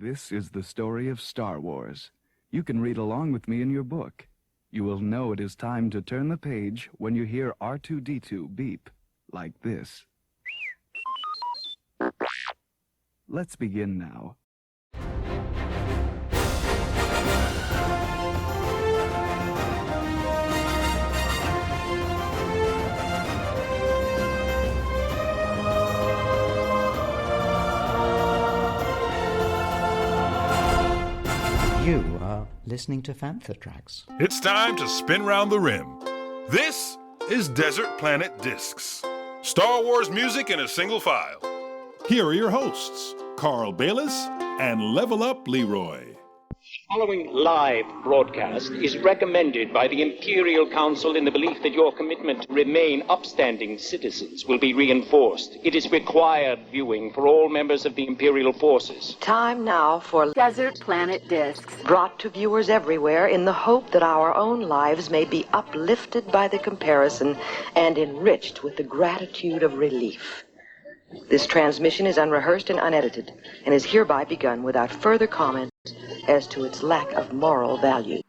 This is the story of Star Wars. You can read along with me in your book. You will know it is time to turn the page when you hear R2-D2 beep, like this. Let's begin now. You are listening to Fantha Tracks. It's time to spin round the rim. This is Desert Planet Discs. Star Wars music in a single file. Here are your hosts, Carl Bayless and Level Up Leroy. Following live broadcast is recommended by the Imperial Council in the belief that your commitment to remain upstanding citizens will be reinforced. It is required viewing for all members of the Imperial forces. Time now for Desert Planet Discs, brought to viewers everywhere in the hope that our own lives may be uplifted by the comparison and enriched with the gratitude of relief. This transmission is unrehearsed and unedited, and is hereby begun without further comment as to its lack of moral value.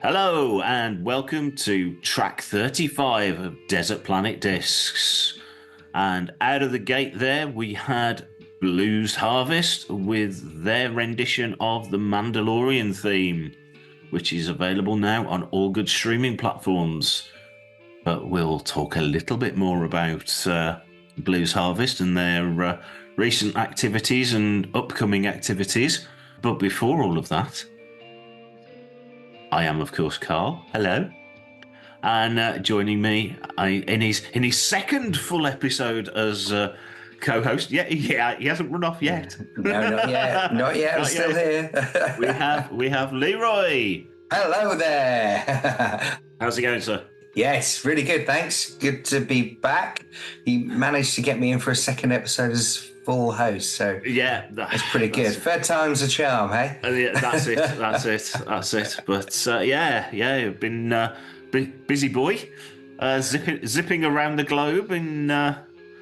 Hello and welcome to track 35 of Desert Planet Discs. And out of the gate there we had Blues Harvest with their rendition of the Mandalorian theme, which is available now on all good streaming platforms. But we'll talk a little bit more about Blues Harvest and their recent activities and upcoming activities. But before all of that, I am, of course, Carl. Hello. And joining me in his second full episode as co-host. Yeah, he hasn't run off yet. No, not yet. Not yet. I'm still here. we have Leroy. Hello there. How's it going, sir? Yes, really good. Thanks. Good to be back. You managed to get me in for a second episode as full host, so yeah, that's pretty good. Third time's a charm, hey? Yeah, that's it. But you've been busy boy, zipping around the globe in.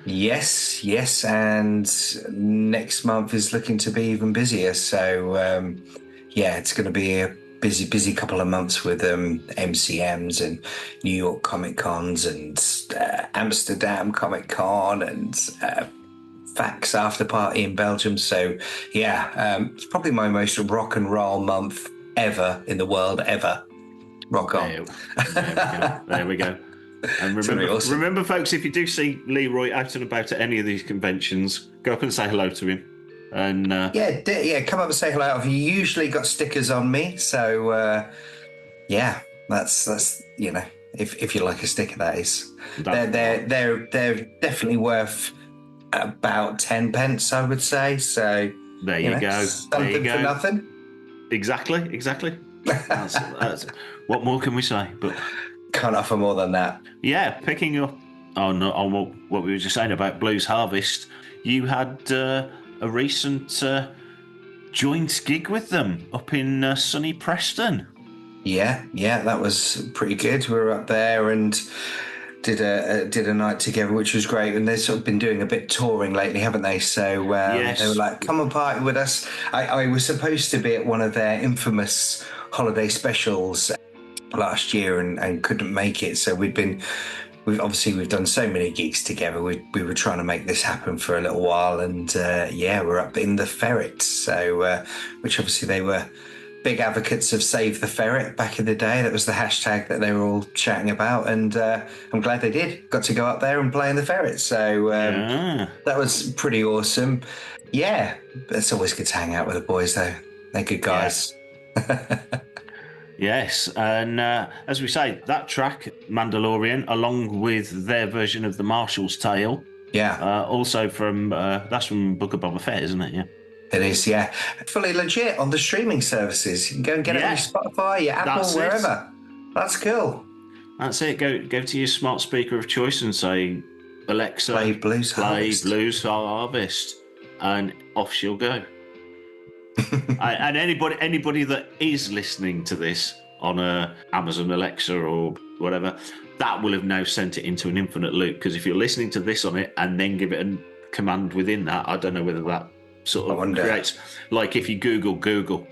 Yes, and next month is looking to be even busier. So it's going to be a busy couple of months with MCMs and New York Comic Cons and Amsterdam Comic Con and Fax After Party in Belgium. So it's probably my most rock and roll month ever in the world ever. Rock on. There we go. And remember, folks, if you do see Leroy out and about at any of these conventions, go up and say hello to him. And come up and say hello. I've usually got stickers on me, so that's if you like a sticker, that is. They're definitely worth about 10 pence, I would say. So there you go. Something for nothing. Exactly. That's what more can we say? But can't offer more than that. Yeah, picking up on what we were just saying about Blues Harvest, you had a recent joint gig with them up in sunny Preston. Yeah, that was pretty good. We were up there and did a night together, which was great. And they've sort of been doing a bit touring lately, haven't they? So yes. They were like, come and party with us. I was supposed to be at one of their infamous holiday specials last year and couldn't make it. So we've done so many gigs together. We were trying to make this happen for a little while, and we're up in the Ferret. So which obviously they were big advocates of Save the Ferret back in the day. That was the hashtag that they were all chatting about, and I'm glad they did. Got to go up there and play in the Ferret. So that was pretty awesome. Yeah, it's always good to hang out with the boys, though. They're good guys. Yeah. Yes, and as we say, that track, Mandalorian, along with their version of The Marshal's Tale. Yeah. Also that's from Book of Boba Fett, isn't it? Yeah. It is, yeah. Fully legit on the streaming services. You can go and get it on your Spotify, your Apple, wherever. That's cool. That's it. Go to your smart speaker of choice and say, Alexa, play Blues Harvest, and off she'll go. And anybody that is listening to this on Amazon Alexa or whatever, that will have now sent it into an infinite loop. Because if you're listening to this on it and then give it a command within that, I don't know whether that sort of creates, like if you Google,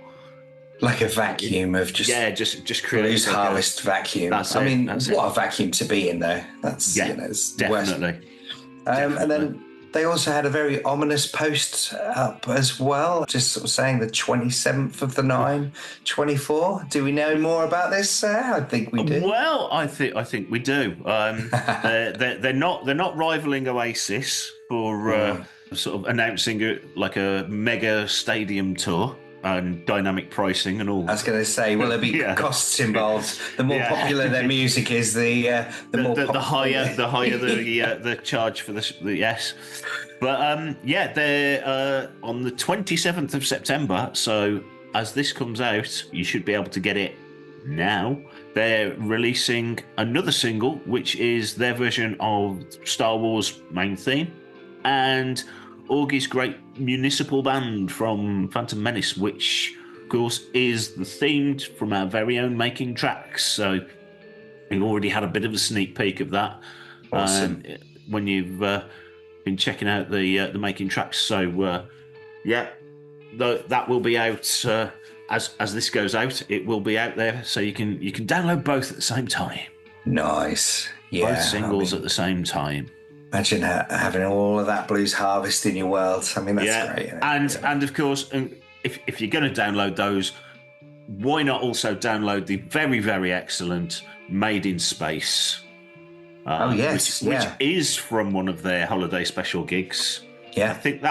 like a vacuum of just just Blues creates Harvest vacuum. What a vacuum to be in there. That's it's definitely. And then they also had a very ominous post up as well, just sort of saying the 27th of the 9, 24. Do we know more about this? I think we do. Well, I think we do. They're not rivaling Oasis for sort of announcing a mega stadium tour and dynamic pricing and all. I was going to say, will there be costs involved? The more popular their music is, the higher the charge for the yes. But they're on the 27th of September. So as this comes out, you should be able to get it now. They're releasing another single, which is their version of Star Wars main theme, and Augie's great municipal band from Phantom Menace, which, of course, is the theme from our very own Making Tracks. So we've already had a bit of a sneak peek of that. Awesome. When you've been checking out the Making Tracks. So, that will be out as this goes out, it will be out there, so you can download both at the same time. Nice. Yeah. Both singles at the same time. Imagine having all of that Blues Harvest in your world. I mean, that's great. And of course, if you're going to download those, why not also download the very, very excellent Made in Space? Which is from one of their holiday special gigs. Yeah, I think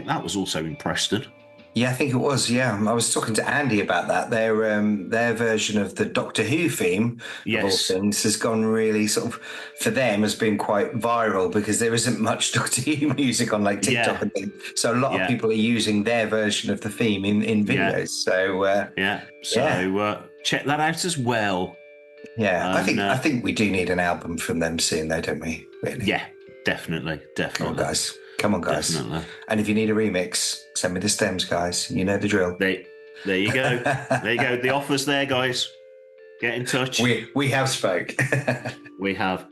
that was also in Preston. Yeah, I think it was. Yeah, I was talking to Andy about that. Their version of the Doctor Who theme, of all things, has gone really sort of, for them, has been quite viral because there isn't much Doctor Who music on like TikTok and things. So a lot of people are using their version of the theme in videos. So check that out as well. Yeah, I think we do need an album from them soon, though, don't we? Really? Yeah, definitely. Come on, guys. Definitely. And if you need a remix, send me the stems, guys. You know the drill. There you go. There you go. The offer's there, guys. Get in touch. We have spoke. We have.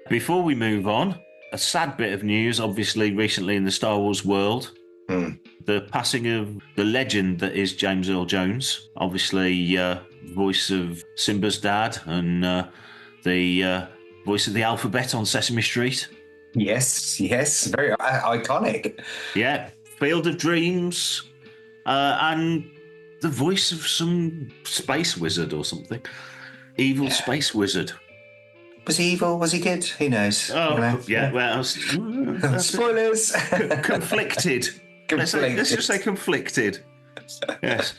Before we move on, a sad bit of news, obviously, recently in the Star Wars world. The passing of the legend that is James Earl Jones, obviously voice of Simba's dad and the voice of the alphabet on Sesame Street. Yes, very iconic. Yeah, Field of Dreams, and the voice of some space wizard or something. Evil space wizard. Was he evil? Was he good? Who knows? Oh, well, spoilers. Conflicted. Let's just say conflicted. Yes.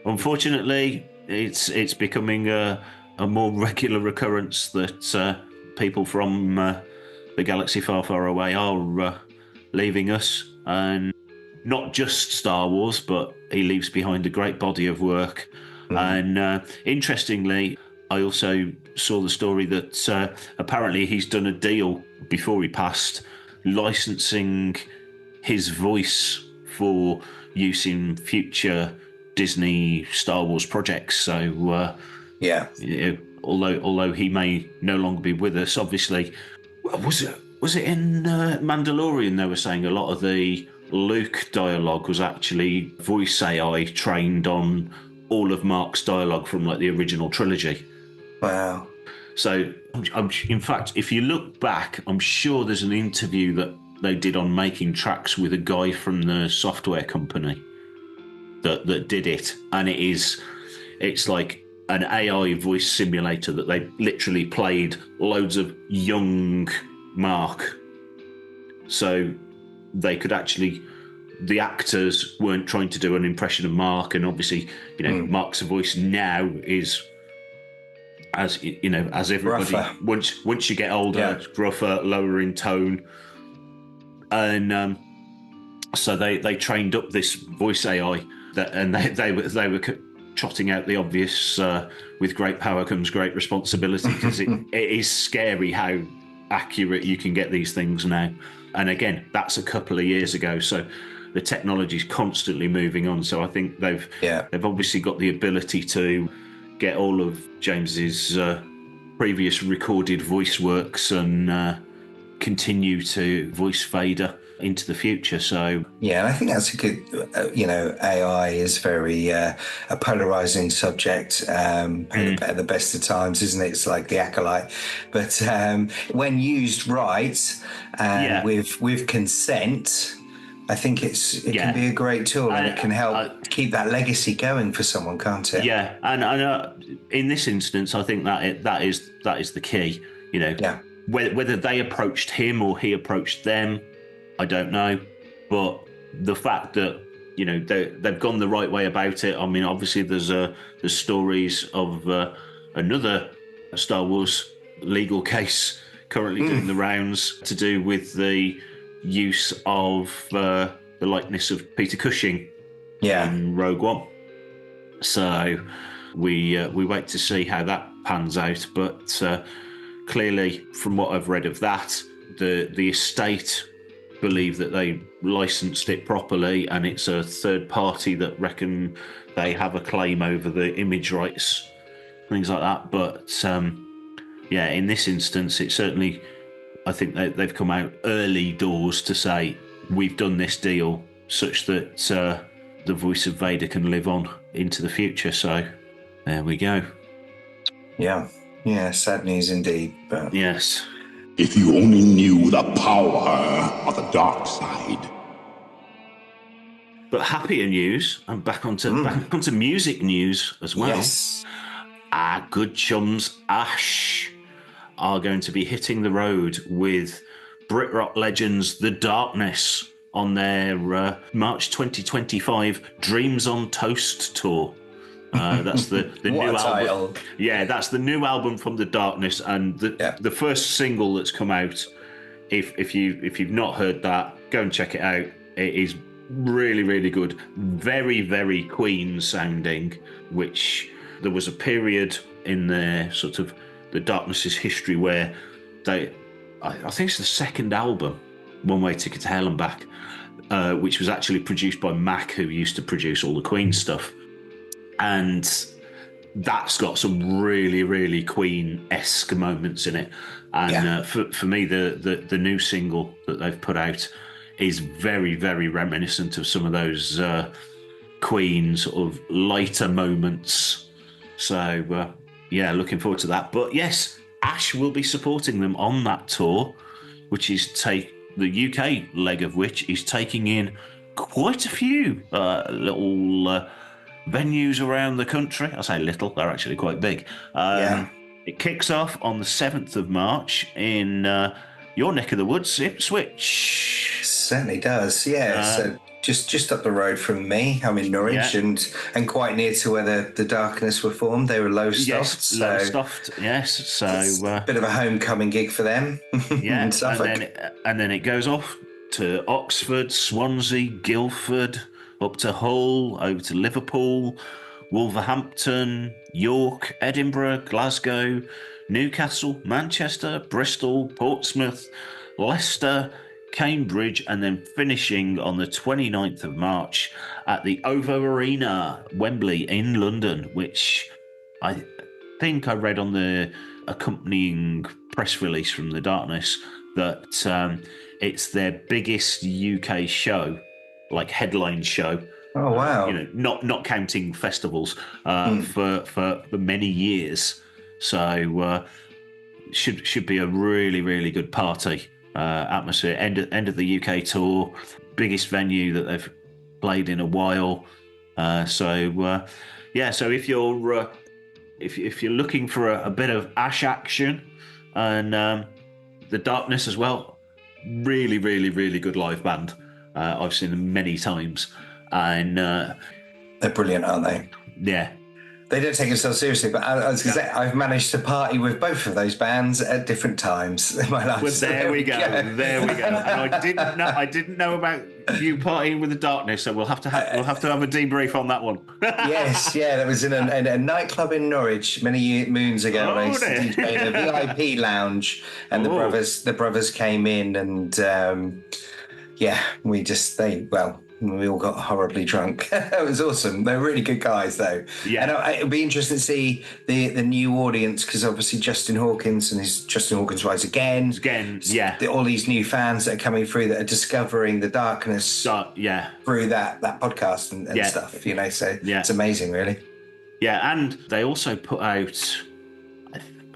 Unfortunately, it's becoming a more regular occurrence that people from the galaxy far, far away are leaving us. And not just Star Wars, but he leaves behind a great body of work. And interestingly, I also saw the story that apparently he's done a deal before he passed, licensing his voice for use in future Disney Star Wars projects. So, although he may no longer be with us, obviously, was it in Mandalorian? They were saying a lot of the Luke dialogue was actually voice AI trained on all of Mark's dialogue from like the original trilogy. Wow. So, in fact, if you look back, I'm sure there's an interview that they did on Making Tracks with a guy from the software company that did it, and it's like an AI voice simulator that they literally played loads of young Mark, so they could actually, the actors weren't trying to do an impression of Mark, and obviously, Mark's voice now is, as you know, as everybody gruffer. once you get older, gruffer, lower in tone. And so they trained up this voice AI and they were trotting out the obvious, with great power comes great responsibility, because it is scary how accurate you can get these things now. And again, that's a couple of years ago, so the technology's constantly moving on. So I think they've obviously got the ability to get all of James's previous recorded voice works and continue to voice Vader into the future. So and I think that's a good, AI is very a polarizing subject at the best of times, isn't it? It's like the acolyte, but when used right and with consent, I think it can be a great tool, and it can help keep that legacy going for someone, can't it? Yeah, and in this instance, I think that is the key. Whether they approached him or he approached them, I don't know. But the fact that they've gone the right way about it. I mean, obviously there's stories of another Star Wars legal case currently doing the rounds to do with the use of the likeness of Peter Cushing in Rogue One. So we wait to see how that pans out. But clearly, from what I've read of that, the estate believe that they licensed it properly, and it's a third party that reckon they have a claim over the image rights, things like that. But in this instance, it certainly, I think they've come out early doors to say we've done this deal such that the voice of Vader can live on into the future. So there we go. Yeah, sad news indeed. But yes, if you only knew the power of the dark side. But happier news, and back onto music news as well. Yes. Our good chums Ash are going to be hitting the road with Brit rock legends The Darkness on their March 2025 Dreams on Toast tour. That's the new album. Title. Yeah, that's the new album from The Darkness, and the first single that's come out. If you've not heard that, go and check it out. It is really, really good. Very, very Queen sounding, which there was a period in their sort of The Darkness's history where I think it's the second album, One Way Ticket to Hell and Back, which was actually produced by Mac, who used to produce all the Queen stuff. And that's got some really, really Queen-esque moments in it. And for me, the new single that they've put out is very, very reminiscent of some of those Queen sort of lighter moments. So, looking forward to that. But yes, Ash will be supporting them on that tour, which is the UK leg of which is taking in quite a few little venues around the country. I say little, they're actually quite big. It kicks off on the 7th of March in your neck of the woods, Ipswich. Certainly does, yeah. So just up the road from me. I'm in Norwich and quite near to where the Darkness were formed. They were Lowestoft. Yes, Lowestoft, yes. So a bit of a homecoming gig for them. Yeah, in Suffolk. and then it goes off to Oxford, Swansea, Guildford, up to Hull, over to Liverpool, Wolverhampton, York, Edinburgh, Glasgow, Newcastle, Manchester, Bristol, Portsmouth, Leicester, Cambridge, and then finishing on the 29th of March at the OVO Arena, Wembley in London, which I think I read on the accompanying press release from The Darkness that it's their biggest UK show, like headline show. Oh wow! Not counting festivals for many years. So should be a really, really good party atmosphere. End of the UK tour, biggest venue that they've played in a while. So if you're looking for a bit of Ash action and The Darkness as well, really, really, really good live band. I've seen them many times, and they're brilliant, aren't they? Yeah. They don't take themselves seriously, but I was going to say, I've managed to party with both of those bands at different times in my life. Well, there we go. And I didn't know about you partying with The Darkness, so we'll have to have a debrief on that one. Yes, that was in a nightclub in Norwich many moons ago. I used to DJ in a VIP lounge, and the brothers came in, and we all got horribly drunk. It was awesome. They're really good guys, though. Yeah. And it'll be interesting to see the new audience, because obviously Justin Hawkins and his Justin Hawkins Rise Again. All these new fans that are coming through that are discovering The Darkness through that podcast and stuff. So it's amazing, really. Yeah, and they also put out.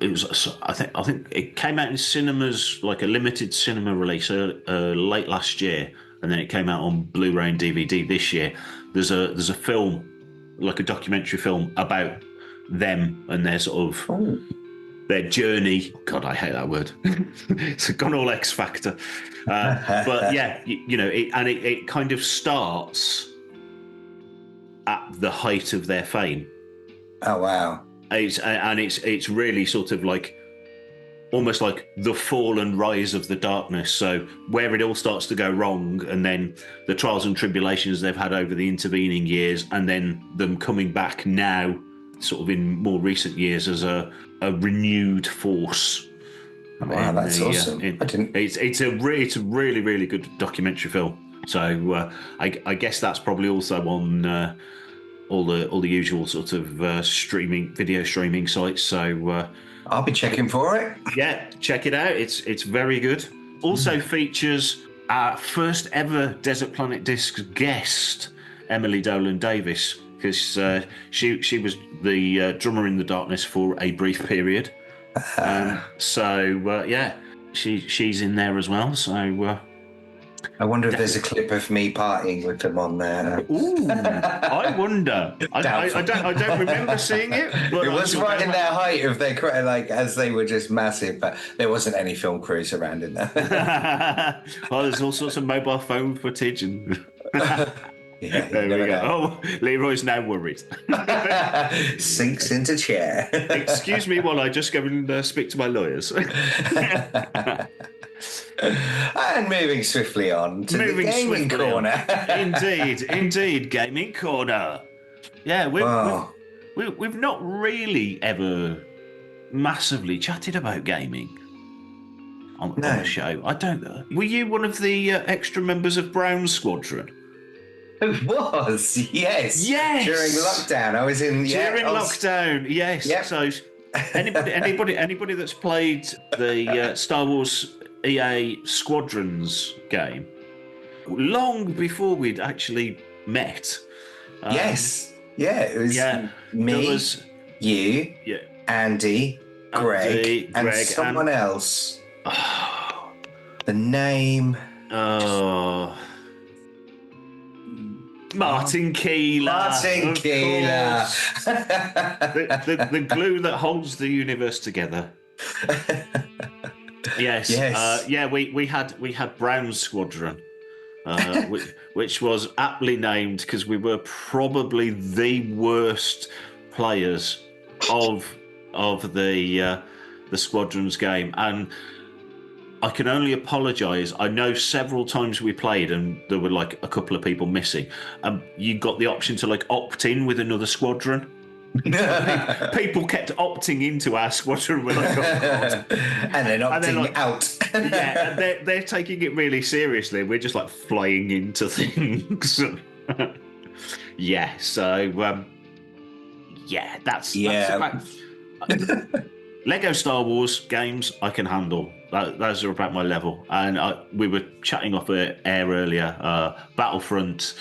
I think it came out in cinemas, like a limited cinema release late last year. And then it came out on Blu-ray and DVD this year. There's a film, like a documentary film about them and their sort of their journey. God, I hate that word. It's gone all X Factor. But it kind of starts at the height of their fame. Oh wow! It's really sort of like, almost like the fall and rise of The Darkness. So where it all starts to go wrong, and then the trials and tribulations they've had over the intervening years, and then them coming back now, sort of in more recent years, as a renewed force. Wow, that's awesome. It's a really, really good documentary film. So I guess that's probably also on all the usual sort of video streaming sites. So I'll be checking for it. Yeah, check it out. It's very good. Also features our first ever Desert Planet Discs guest, Emily Dolan Davis, because she was the drummer in The Darkness for a brief period. She's in there as well. So I wonder if there's a clip of me partying with them on there. Ooh, I wonder. I don't remember seeing it. But it was right in their height of their as they were just massive, but there wasn't any film crews around in there. Well, there's all sorts of mobile phone footage and. Yeah, there we go. Oh, Leroy's now worried. Sinks into chair. Excuse me while I just go and speak to my lawyers. And moving swiftly on to the gaming corner. Indeed, gaming corner. Yeah, we've not really ever massively chatted about gaming on the show. I don't know. Were you one of the extra members of Brown Squadron? It was, yes. Yes. During lockdown, I was in. Lockdown, yes. Yep. So, anybody that's played the Star Wars EA Squadrons game, long before we'd actually met. Yes. Yeah, it was me, you, Andy, Greg, and someone else. The name. Martin Keeler. The glue that holds the universe together. Yes. We had Brown Squadron, which was aptly named because we were probably the worst players of the Squadrons game, and I can only apologise. I know several times we played and there were like a couple of people missing. You got the option to like opt in with another squadron. People kept opting into our squadron when I got and then opting out. Yeah, and they're taking it really seriously. We're just like flying into things. That's about... Lego Star Wars games I can handle. Those are about my level. And we were chatting off air earlier. Battlefront,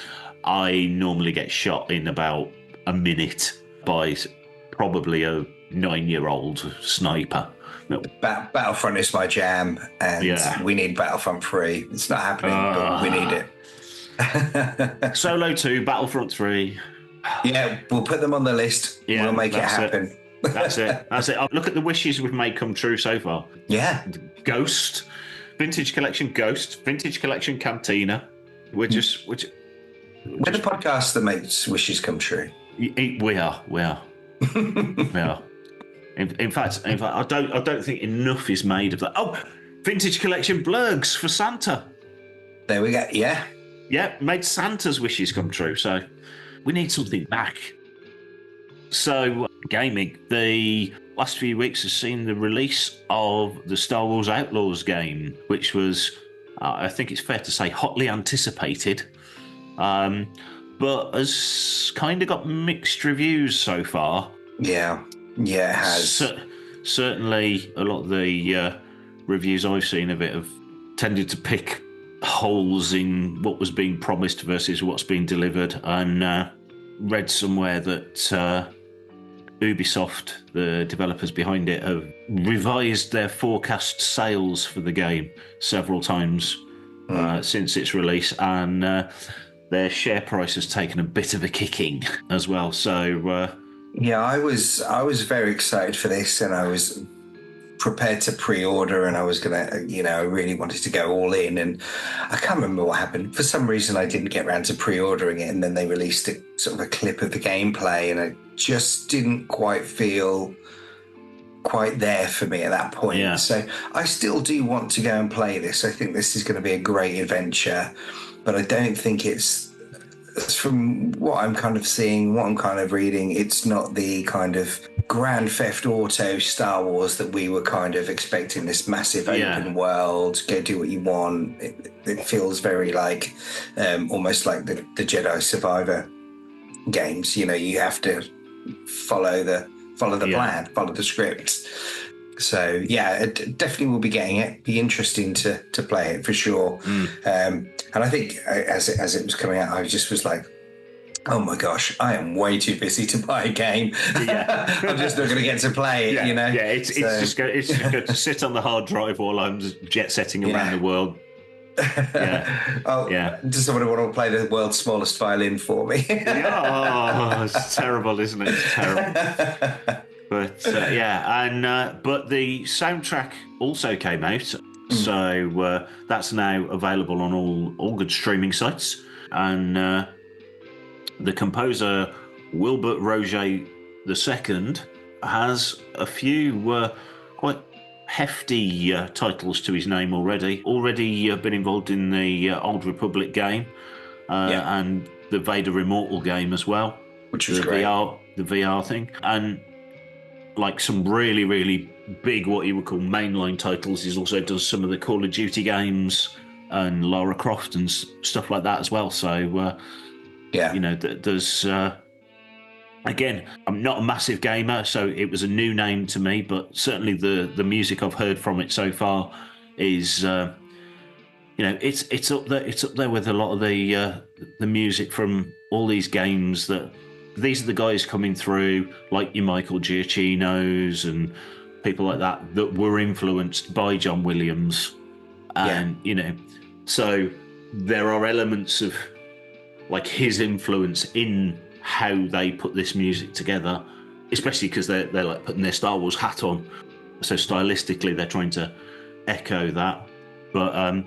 I normally get shot in about a minute by probably a 9-year-old sniper. No. Battlefront is my jam, and we need Battlefront 3. It's not happening, but we need it. Solo 2, Battlefront 3. Yeah, we'll put them on the list. Yeah, we'll make it happen. That's it. Look at the wishes we've made come true so far. Yeah. Ghost, Vintage Collection Ghost, Vintage Collection Cantina. We're the podcast that makes wishes come true. We are. We are. In fact, I don't think enough is made of that. Oh, Vintage Collection Blurgs for Santa. There we go. Yeah. Yeah, made Santa's wishes come true. So we need something back. So, gaming. The last few weeks has seen the release of the Star Wars Outlaws game, which was, I think it's fair to say, hotly anticipated, but has kind of got mixed reviews so far. Yeah, it has. Certainly, a lot of the reviews I've seen of it have tended to pick holes in what was being promised versus what's being delivered, and read somewhere that Ubisoft, the developers behind it, have revised their forecast sales for the game several times since its release, and their share price has taken a bit of a kicking as well. So, I was very excited for this, and I was prepared to pre-order, and I was gonna, I really wanted to go all in, and I can't remember what happened. For some reason, I didn't get around to pre-ordering it, and then they released a clip of the gameplay, and I just didn't quite feel quite there for me at that point. Yeah. So I still do want to go and play this. I think this is going to be a great adventure, but I don't think it's from what I'm kind of seeing, what I'm kind of reading, it's not the kind of Grand Theft Auto Star Wars that we were kind of expecting, this massive open world, go do what you want. It feels very like almost like the Jedi Survivor games. You have to follow the plan, follow the script. So yeah, definitely will be getting it. Be interesting to play it for sure. And I think as it was coming out, I just was like, oh my gosh, I am way too busy to buy a game. Yeah. I'm just not going to get to play it, you know? Yeah, it's just going to sit on the hard drive while I'm just jet setting around the world. Yeah. Does someone want to play the world's smallest violin for me? It's terrible, isn't it? It's terrible. But but the soundtrack also came out, so that's now available on all good streaming sites. And the composer Wilbert Roger II has a few quite hefty titles to his name already. Been involved in the Old Republic game and the Vader Immortal game as well, which was great. The VR thing, and like some really, really big, what you would call mainline titles. He also does some of the Call of Duty games and Lara Croft and stuff like that as well. So, there's... again, I'm not a massive gamer, so it was a new name to me, but certainly the music I've heard from it so far is... it's up there with a lot of the music from all these games that... These are the guys coming through, like your Michael Giacchinos and people like that were influenced by John Williams. And, so there are elements of like his influence in how they put this music together, especially because they're like putting their Star Wars hat on. So stylistically, they're trying to echo that. But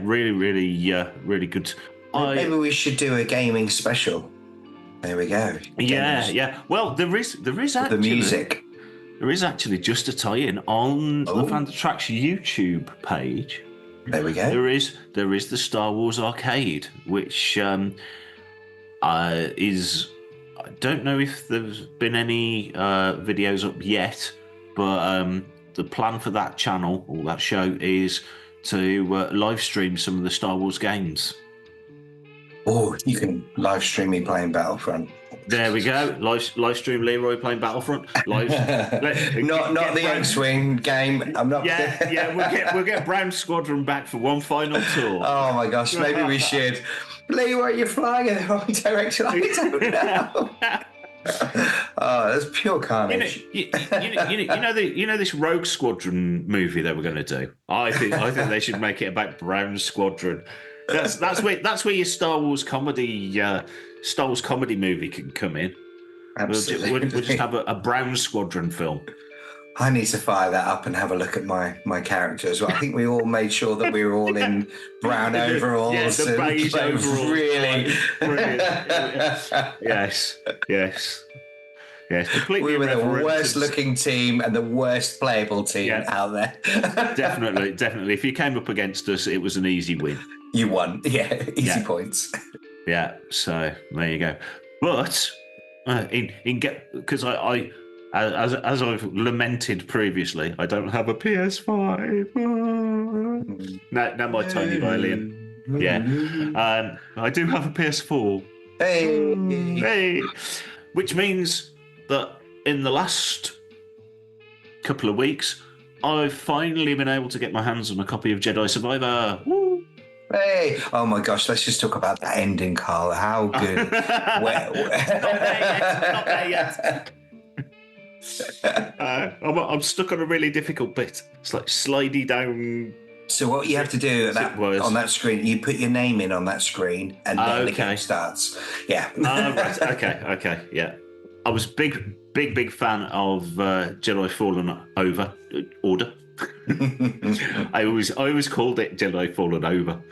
really, really, really good. Maybe we should do a gaming special. There we go. Yeah. Well, there is actually the music. There is actually just a tie-in on the Fan Tracks YouTube page. There we go. There is the Star Wars arcade, which is. I don't know if there's been any videos up yet, but the plan for that channel or that show is to live stream some of the Star Wars games. Oh, you can live stream me playing Battlefront. There we go. Live stream Leroy playing Battlefront. Not the X-Wing game. I'm not. We'll get Brown Squadron back for one final tour. Oh my gosh, maybe we should. Leroy, you're flying in the wrong direction. I don't know. Oh, that's pure carnage. You know this Rogue Squadron movie that we're going to do. I think they should make it about Brown Squadron. That's where your Star Wars comedy movie can come in. Absolutely. We'll just have a Brown Squadron film. I need to fire that up and have a look at my character as well. I think we all made sure that we were all in brown overalls. The beige overalls. Really. Brilliant. Yes. Completely. We were the worst looking team and the worst playable team out there. Definitely. If you came up against us, it was an easy win. You won. Yeah, easy points. Yeah, so there you go. But because I as I've lamented previously, I don't have a PS5. Now my tiny violin. Yeah, I do have a PS4. Hey, which means that in the last couple of weeks, I've finally been able to get my hands on a copy of Jedi Survivor. Woo! Hey! Oh my gosh, let's just talk about that ending, Carl. How good. Not there yet. I'm stuck on a really difficult bit. It's like slidey down. So what you have to do on that screen, you put your name in on that screen, and then the game starts. Yeah. Right. Okay. Yeah. I was big fan of Jedi Fallen Order. I always called it Jedi Fallen Over.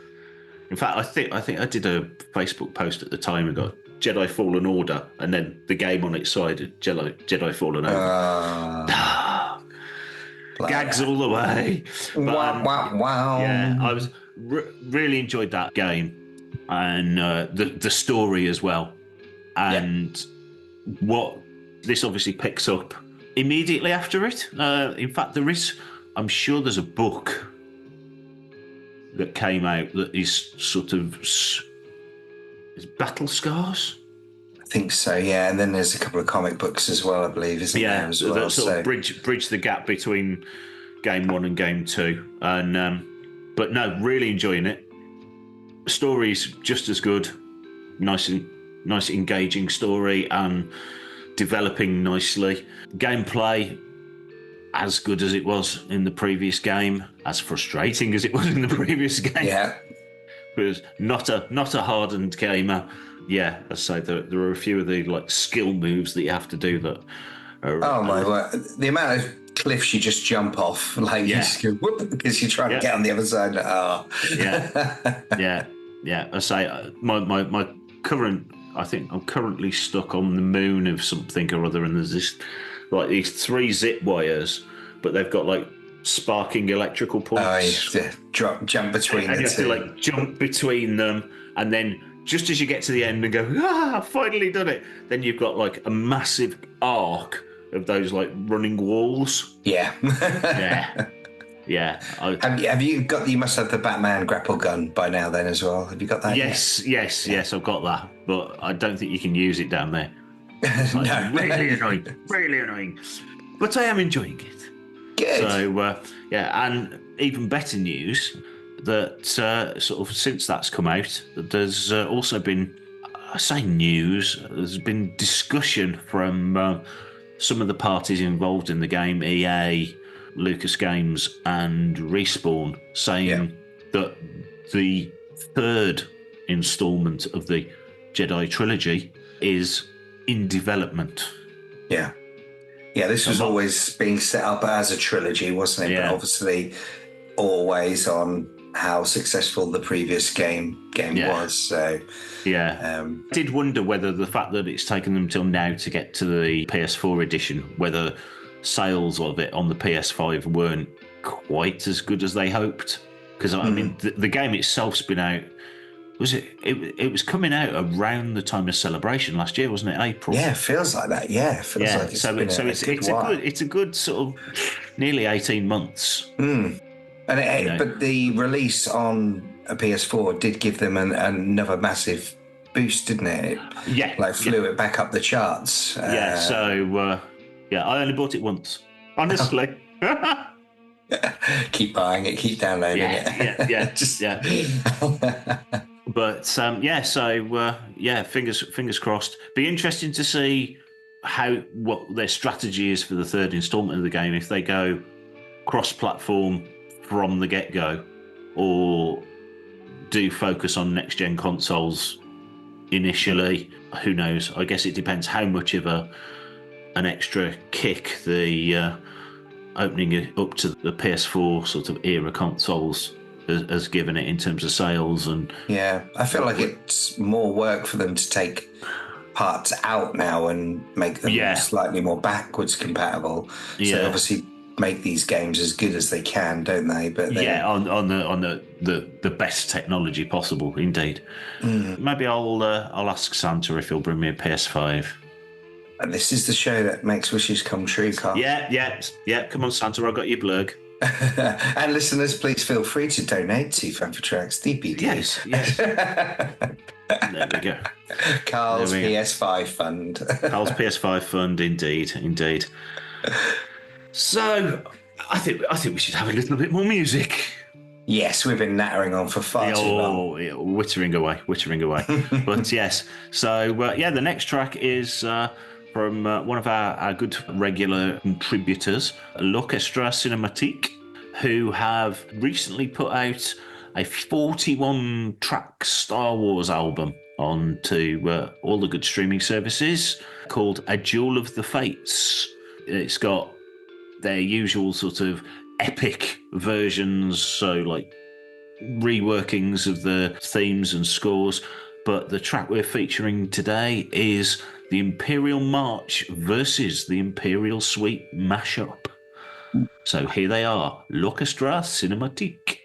In fact, I think I did a Facebook post at the time and got Jedi Fallen Order, and then the game on its side, Jedi Fallen Over. Gags all the way. But, wow. Yeah, I was really enjoyed that game, and the story as well, and what this obviously picks up immediately after it. In fact, I'm sure there's a book that came out that is sort of is Battle Scars. I think so, yeah. And then there's a couple of comic books as well, I believe, isn't there, as well? That sort of bridge the gap between game 1 and game 2. And but no, really enjoying it. Story's just as good. Nice, engaging story and developing nicely. Gameplay as good as it was in the previous game, as frustrating as it was in the previous game. Yeah. It was not a hardened gamer. Yeah, I say there are a few of the like skill moves that you have to do that are, oh my word. The amount of cliffs you just jump off, like you just go whoop because you're trying to get on the other side. Oh. Yeah. I say my current, I think I'm currently stuck on the moon of something or other, and there's this like these 3 zip wires, but they've got like sparking electrical points. Oh, you have to jump between and the you two. have to like jump between them, and then just as you get to the end and go, I've finally done it, then you've got like a massive arc of those like running walls. Yeah. Yeah. Have you got? You must have the Batman grapple gun by now, then as well. Have you got that? Yes, I've got that, but I don't think you can use it down there. No. Really annoying. But I am enjoying it. Good. So and even better news that sort of since that's come out, there's also been, I say news, there's been discussion from some of the parties involved in the game, EA, Lucas Games and Respawn, saying that the 3rd installment of the Jedi trilogy is in development. Yeah, this was always being set up as a trilogy, wasn't it? Yeah. But obviously always on how successful the previous game was. So I did wonder whether the fact that it's taken them till now to get to the PS4 edition, whether sales of it on the PS5 weren't quite as good as they hoped. Because I mean, the game itself's been out. It was coming out around the time of Celebration last year, wasn't it? April. Yeah, it feels like that. Yeah, it feels like it's been it's a good sort of nearly 18 months. But the release on a PS4 did give them another massive boost, didn't it? Flew it back up the charts. I only bought it once, honestly. Keep buying it, keep downloading it. But fingers crossed. Be interesting to see what their strategy is for the 3rd installment of the game, if they go cross-platform from the get-go or do focus on next-gen consoles initially. Who knows? I guess it depends how much of an extra kick the opening it up to the PS4 sort of era consoles has given it in terms of sales. And I feel like it's more work for them to take parts out now and make them slightly more backwards compatible. So obviously make these games as good as they can, don't they? But on the best technology possible, indeed. Maybe I'll ask Santa if he'll bring me a PS5. And this is the show that makes wishes come true, Carl. Yeah. Come on, Santa, I got your blurg. And listeners, please feel free to donate to Fan for Tracks DPD. Yes. There we go. Carl's PS5 fund. Carl's PS5 fund, indeed. So, I think we should have a little bit more music. Yes, we've been nattering on for far too long. Yeah, wittering away. But yes, so the next track is from one of our good regular contributors, L'Orchestra Cinematique, who have recently put out a 41-track Star Wars album onto all the good streaming services called A Duel of the Fates. It's got their usual sort of epic versions, so like reworkings of the themes and scores, but the track we're featuring today is the Imperial March versus the Imperial Suite mashup. So here they are, L'Orchestra Cinematique.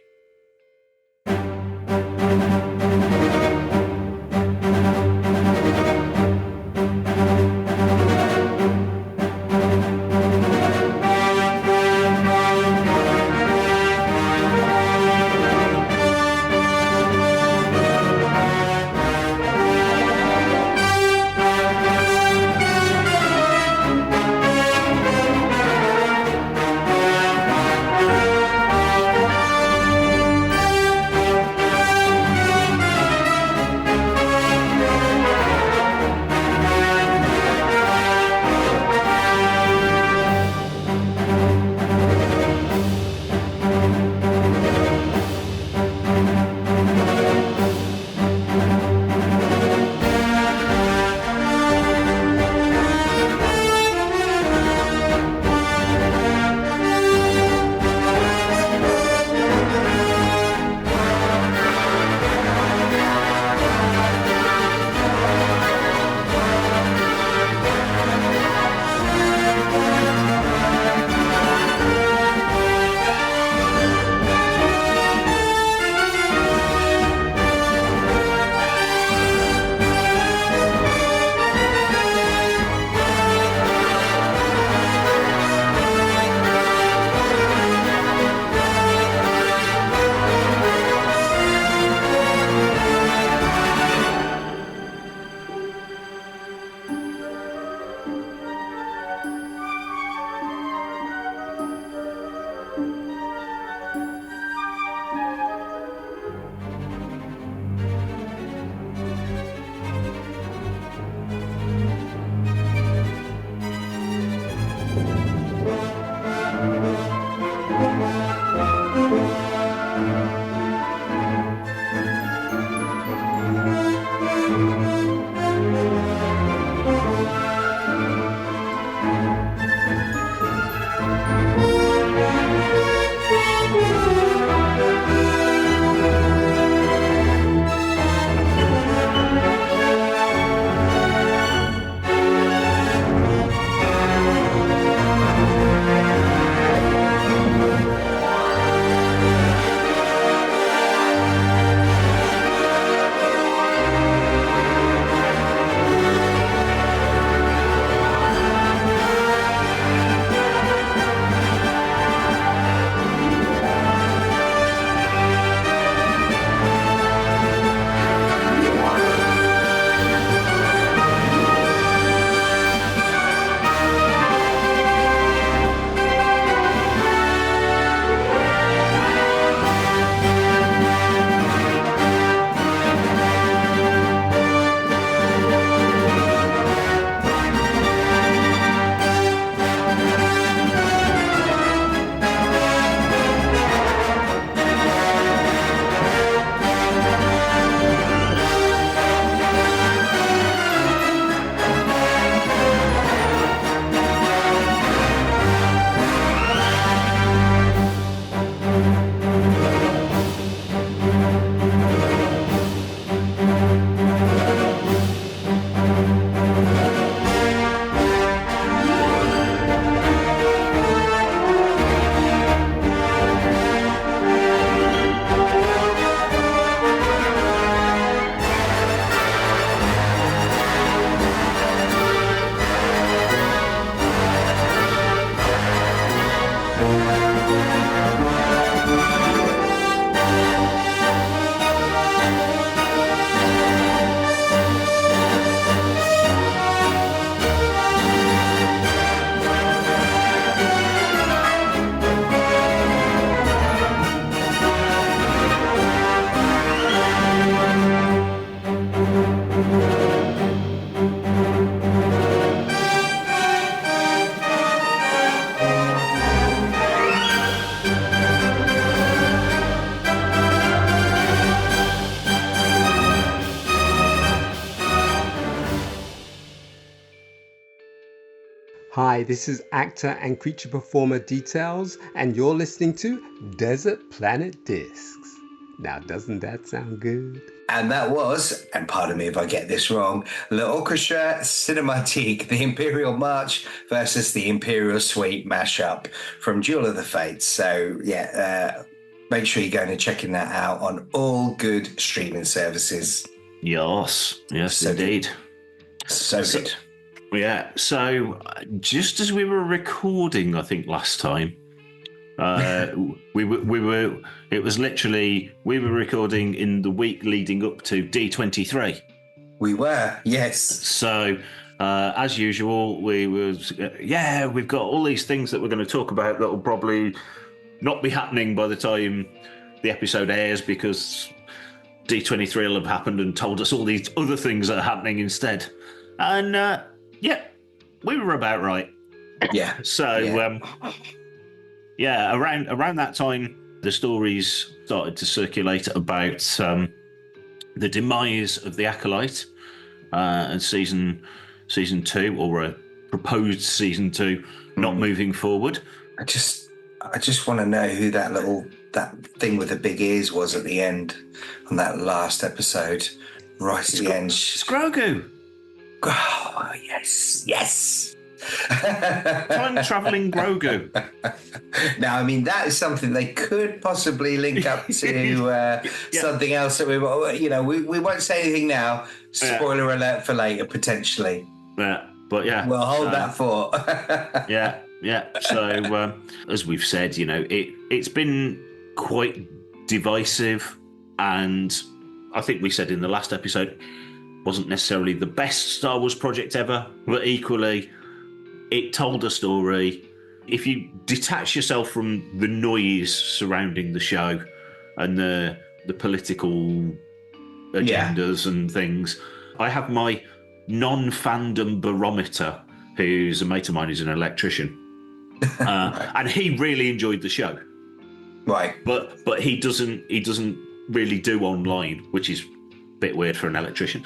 Hi, this is actor and creature performer Details, and you're listening to Desert Planet Discs. Now, doesn't that sound good? And that was, and pardon me if I get this wrong, L'Orchestra Cinematique, the Imperial March versus the Imperial Suite mashup from Duel of the Fates. So, make sure you're going and checking that out on all good streaming services. Yes, So indeed. So good. Yeah, so just as we were recording, I think last time, we were. It was literally we were recording in the week leading up to D23. We were, yes. So as usual, we've got all these things that we're going to talk about that will probably not be happening by the time the episode airs because D23 will have happened and told us all these other things that are happening instead. And we were about right. Yeah. So around that time, the stories started to circulate about the demise of the Acolyte and season 2, or a proposed season 2, not moving forward. I just want to know who that thing with the big ears was at the end on that last episode. Right at the end. It's Grogu. Oh, yes. Time-travelling Grogu. Now, I mean, that is something they could possibly link up to something else that we won't say anything now. Spoiler alert for later, potentially. Yeah, but we'll hold that thought. Yeah. So, as we've said, it's been quite divisive, and I think we said in the last episode, wasn't necessarily the best Star Wars project ever, but equally, it told a story. If you detach yourself from the noise surrounding the show and the political agendas and things, I have my non-fandom barometer, who's a mate of mine who's an electrician, and he really enjoyed the show. Right. But he doesn't really do online, which is a bit weird for an electrician.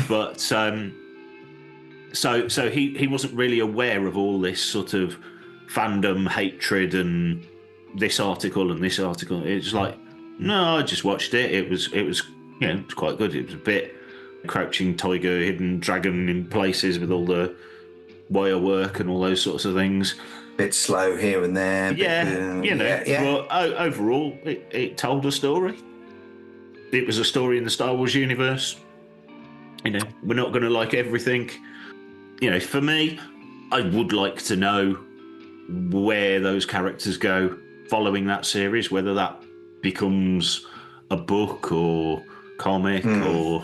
But so he wasn't really aware of all this sort of fandom hatred and this article and this article. It's like, no, I just watched it. It was it's quite good. It was a bit Crouching Tiger, Hidden Dragon in places with all the wire work and all those sorts of things. Bit slow here and there. But overall, it told a story. It was a story in the Star Wars universe. We're not going to like everything. For me, I would like to know where those characters go following that series, whether that becomes a book or comic or...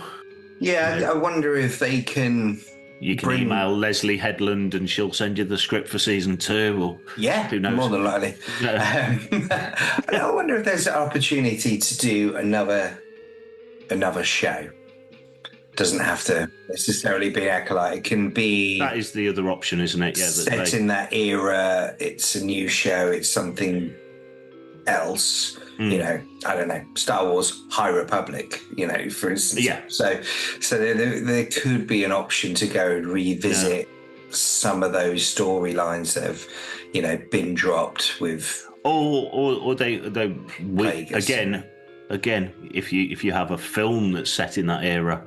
Yeah, I wonder if they can... You can email Leslie Headland and she'll send you the script for season 2, or who knows? More than likely. No. I wonder if there's an opportunity to do another show. Doesn't have to necessarily be Acolyte. It can be... That is the other option, isn't it? Yeah. Set in that era. It's a new show. It's something else. I don't know, Star Wars High Republic, for instance. Yeah. So there could be an option to go and revisit some of those storylines that have, been dropped with... Or they again, if you have a film that's set in that era,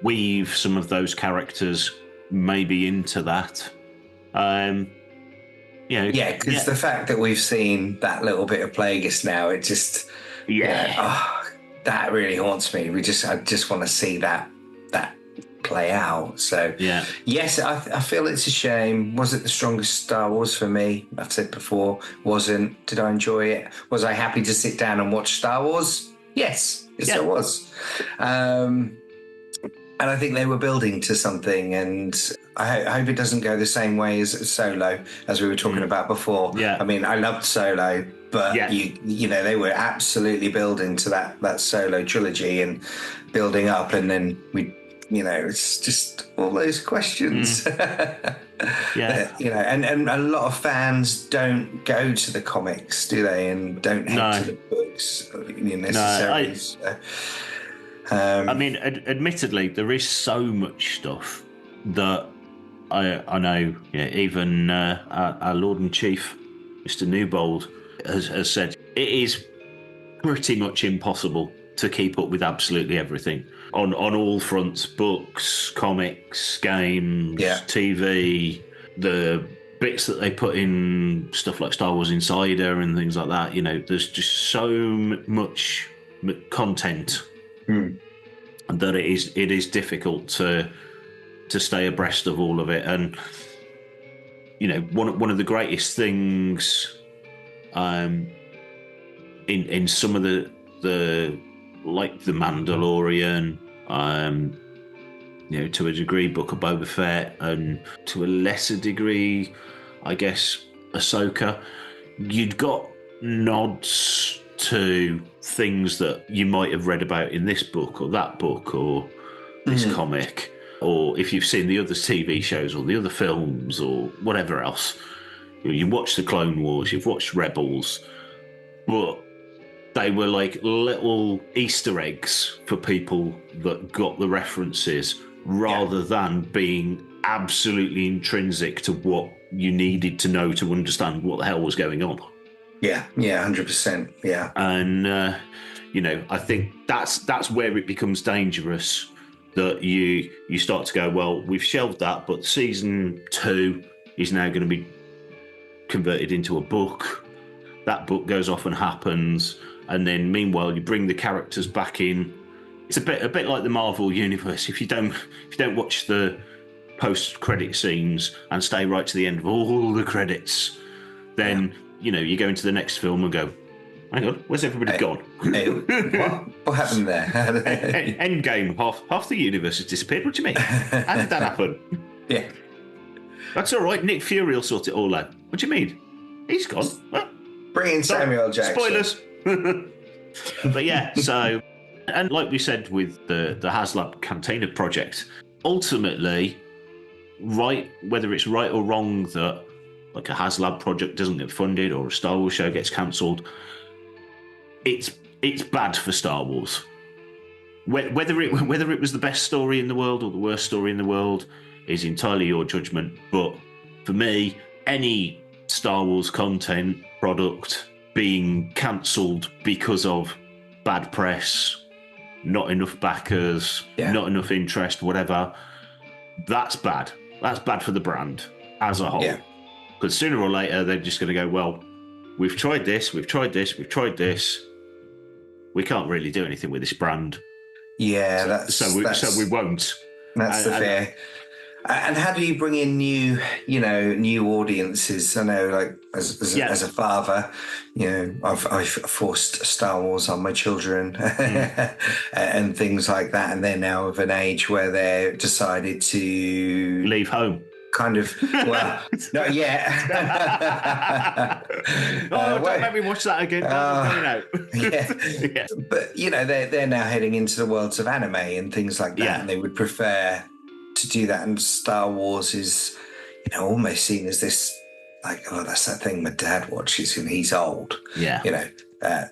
weave some of those characters maybe into that. Because the fact that we've seen that little bit of Plagueis now, it just that really haunts me. I just want to see that play out. So yes, I feel it's a shame. Was it the strongest Star Wars for me? I've said before, wasn't. Did I enjoy it? Was I happy to sit down and watch Star Wars? Yes, I was. And I think they were building to something, and I hope it doesn't go the same way as Solo, as we were talking about before. Yeah. I mean, I loved Solo, but they were absolutely building to that Solo trilogy and building up, and then it's just all those questions. And a lot of fans don't go to the comics, do they? And don't head to the books necessarily. I mean, admittedly, there is so much stuff that I know, even our Lord and Chief, Mr. Newbold, has said it is pretty much impossible to keep up with absolutely everything on all fronts: books, comics, games, TV, the bits that they put in stuff like Star Wars Insider and things like that. There's just so much content that it is difficult to stay abreast of all of it. And one of the greatest things in some of the like the Mandalorian, to a degree Book of Boba Fett, and to a lesser degree I guess Ahsoka, you'd got nods to things that you might have read about in this book or that book or this comic, or if you've seen the other TV shows or the other films or whatever else. You watch the Clone Wars, you've watched Rebels, but they were like little Easter eggs for people that got the references, rather than being absolutely intrinsic to what you needed to know to understand what the hell was going on. Yeah, 100%. Yeah. And, I think that's where it becomes dangerous, that you start to go, well, we've shelved that, but season 2 is now going to be converted into a book. That book goes off and happens. And then meanwhile, you bring the characters back in. It's a bit like the Marvel universe. If you don't watch the post-credit scenes and stay right to the end of all the credits, then you go into the next film and go, hang on, where's everybody gone? What happened there? Endgame, half the universe has disappeared. What do you mean? How did that happen? Yeah, that's all right. Nick Fury will sort it all out. What do you mean? He's gone. Well, bring in Samuel Jackson. Spoilers. But yeah, so, and like we said with the HasLab Cantina project, ultimately, whether it's right or wrong that like a HasLab project doesn't get funded or a Star Wars show gets cancelled, it's bad for Star Wars. Whether it was the best story in the world or the worst story in the world is entirely your judgment. But for me, any Star Wars content product being cancelled because of bad press, not enough backers, not enough interest, whatever, that's bad. That's bad for the brand as a whole. Yeah. Because sooner or later, they're just going to go, well, we've tried this, we've tried this, we've tried this. We can't really do anything with this brand. Yeah, so we won't. That's the fear. And how do you bring in new audiences? I know, like as a father, I've forced Star Wars on my children and things like that, and they're now of an age where they're decided to leave home. Kind of, well, not yet. Don't make me watch that again. Yeah. But they're now heading into the worlds of anime and things like that, and they would prefer to do that. And Star Wars is, almost seen as this, like, oh, that's that thing my dad watches and he's old. Yeah.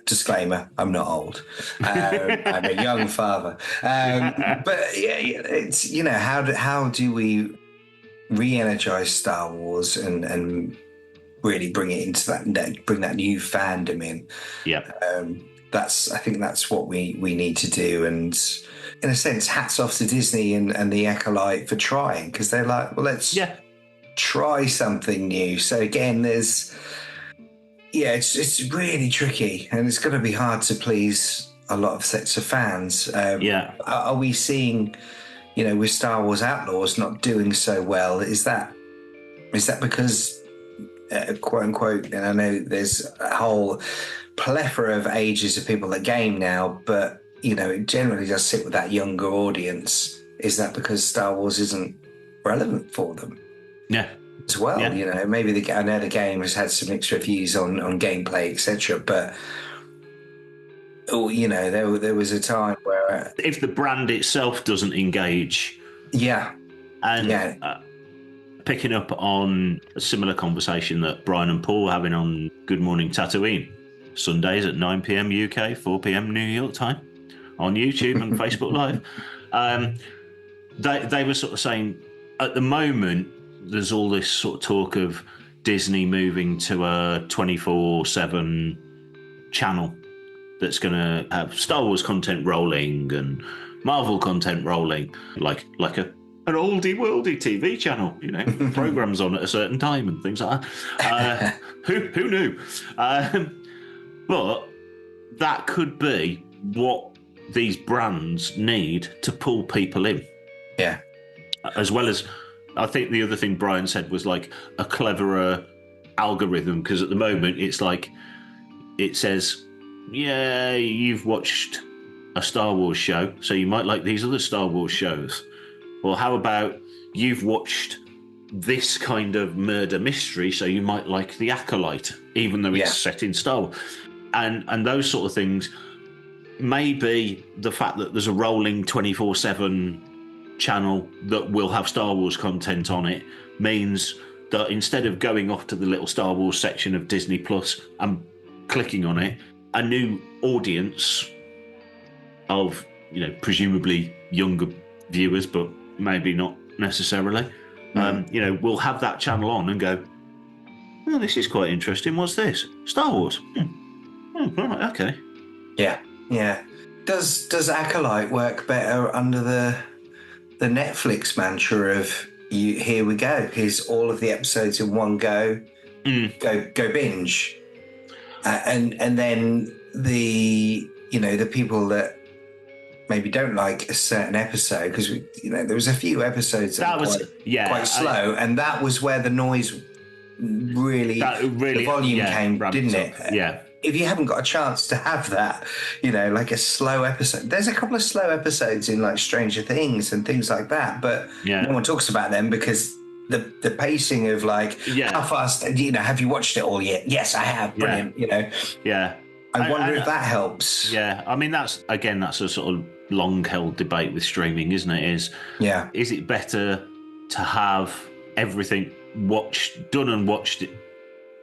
Disclaimer: I'm not old. I'm a young father. But it's how do we re-energize Star Wars and really bring it into bring that new fandom in. Yeah. I think that's what we need to do. And in a sense, hats off to Disney and the Acolyte for trying, because they're like, well, let's try something new. So again, it's really tricky, and it's going to be hard to please a lot of sets of fans. Are we seeing, with Star Wars Outlaws not doing so well, is that because, quote unquote, and I know there's a whole plethora of ages of people that game now, but it generally does sit with that younger audience. Is that because Star Wars isn't relevant for them? Yeah. As well, maybe I know the game has had some mixed reviews on gameplay, etc. But there was a time where if the brand itself doesn't engage, picking up on a similar conversation that Brian and Paul were having on Good Morning Tatooine, Sundays at 9 p.m. UK, 4 p.m. New York time, on YouTube and Facebook Live. They were sort of saying, at the moment, there's all this sort of talk of Disney moving to a 24/7 channel that's going to have Star Wars content rolling and Marvel content rolling, like an oldie worldy TV channel, you know, programs on at a certain time and things like that. Who knew? But that could be what these brands need to pull people in. Yeah. As well as, I think the other thing Brian said was like a cleverer algorithm, because at the moment it's like, it says, yeah, you've watched a Star Wars show, so you might like these other Star Wars shows. Well, how about you've watched this kind of murder mystery, so you might like The Acolyte, even though it's set in Star Wars. And those sort of things. Maybe the fact that there's a rolling 24/7 channel that will have Star Wars content on it means that instead of going off to the little Star Wars section of Disney Plus and clicking on it, a new audience of, you know, presumably younger viewers, but maybe not necessarily, you know, will have that channel on and go, oh, this is quite interesting. What's this? Star Wars. Oh, right, okay. Yeah. Yeah. Does Acolyte work better under the Netflix mantra of here we go, here's all of the episodes in one go, go binge, and then the people that maybe don't like a certain episode, because there was a few episodes that was quite slow, and that was where the noise really the volume came, didn't it? Yeah. If you haven't got a chance to have that, like a slow episode, there's a couple of slow episodes in like Stranger Things and things like that, but no one talks about them because the pacing of like how fast, have you watched it all yet? Yes, I have. Brilliant. Yeah. I wonder if that helps. Yeah. I mean, that's a sort of long held debate with streaming, isn't it? Is it better to have everything done and watched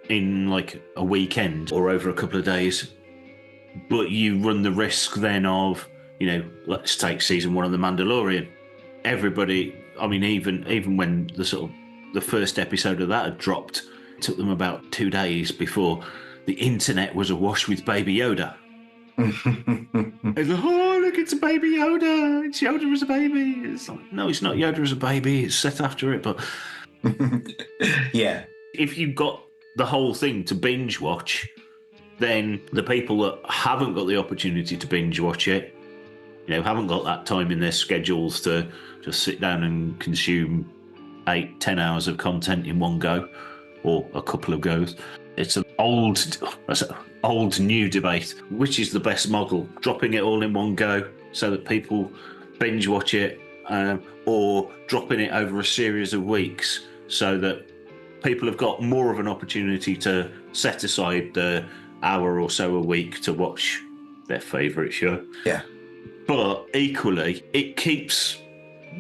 in like a weekend or over a couple of days, but you run the risk then of, let's take season 1 of The Mandalorian. Everybody, I mean, even when the first episode of that had dropped, it took them about 2 days before the internet was awash with Baby Yoda. It's like, oh, look, it's a Baby Yoda. It's Yoda as a baby. It's like, no, it's not Yoda as a baby. It's set after it, but yeah. If you've got the whole thing to binge watch, then the people that haven't got the opportunity to binge watch it, haven't got that time in their schedules to just sit down and consume 8-10 hours of content in one go, or a couple of goes. It's an old new debate. Which is the best model? Dropping it all in one go so that people binge watch it, or dropping it over a series of weeks so that people have got more of an opportunity to set aside the hour or so a week to watch their favourite show. Yeah. But equally, it keeps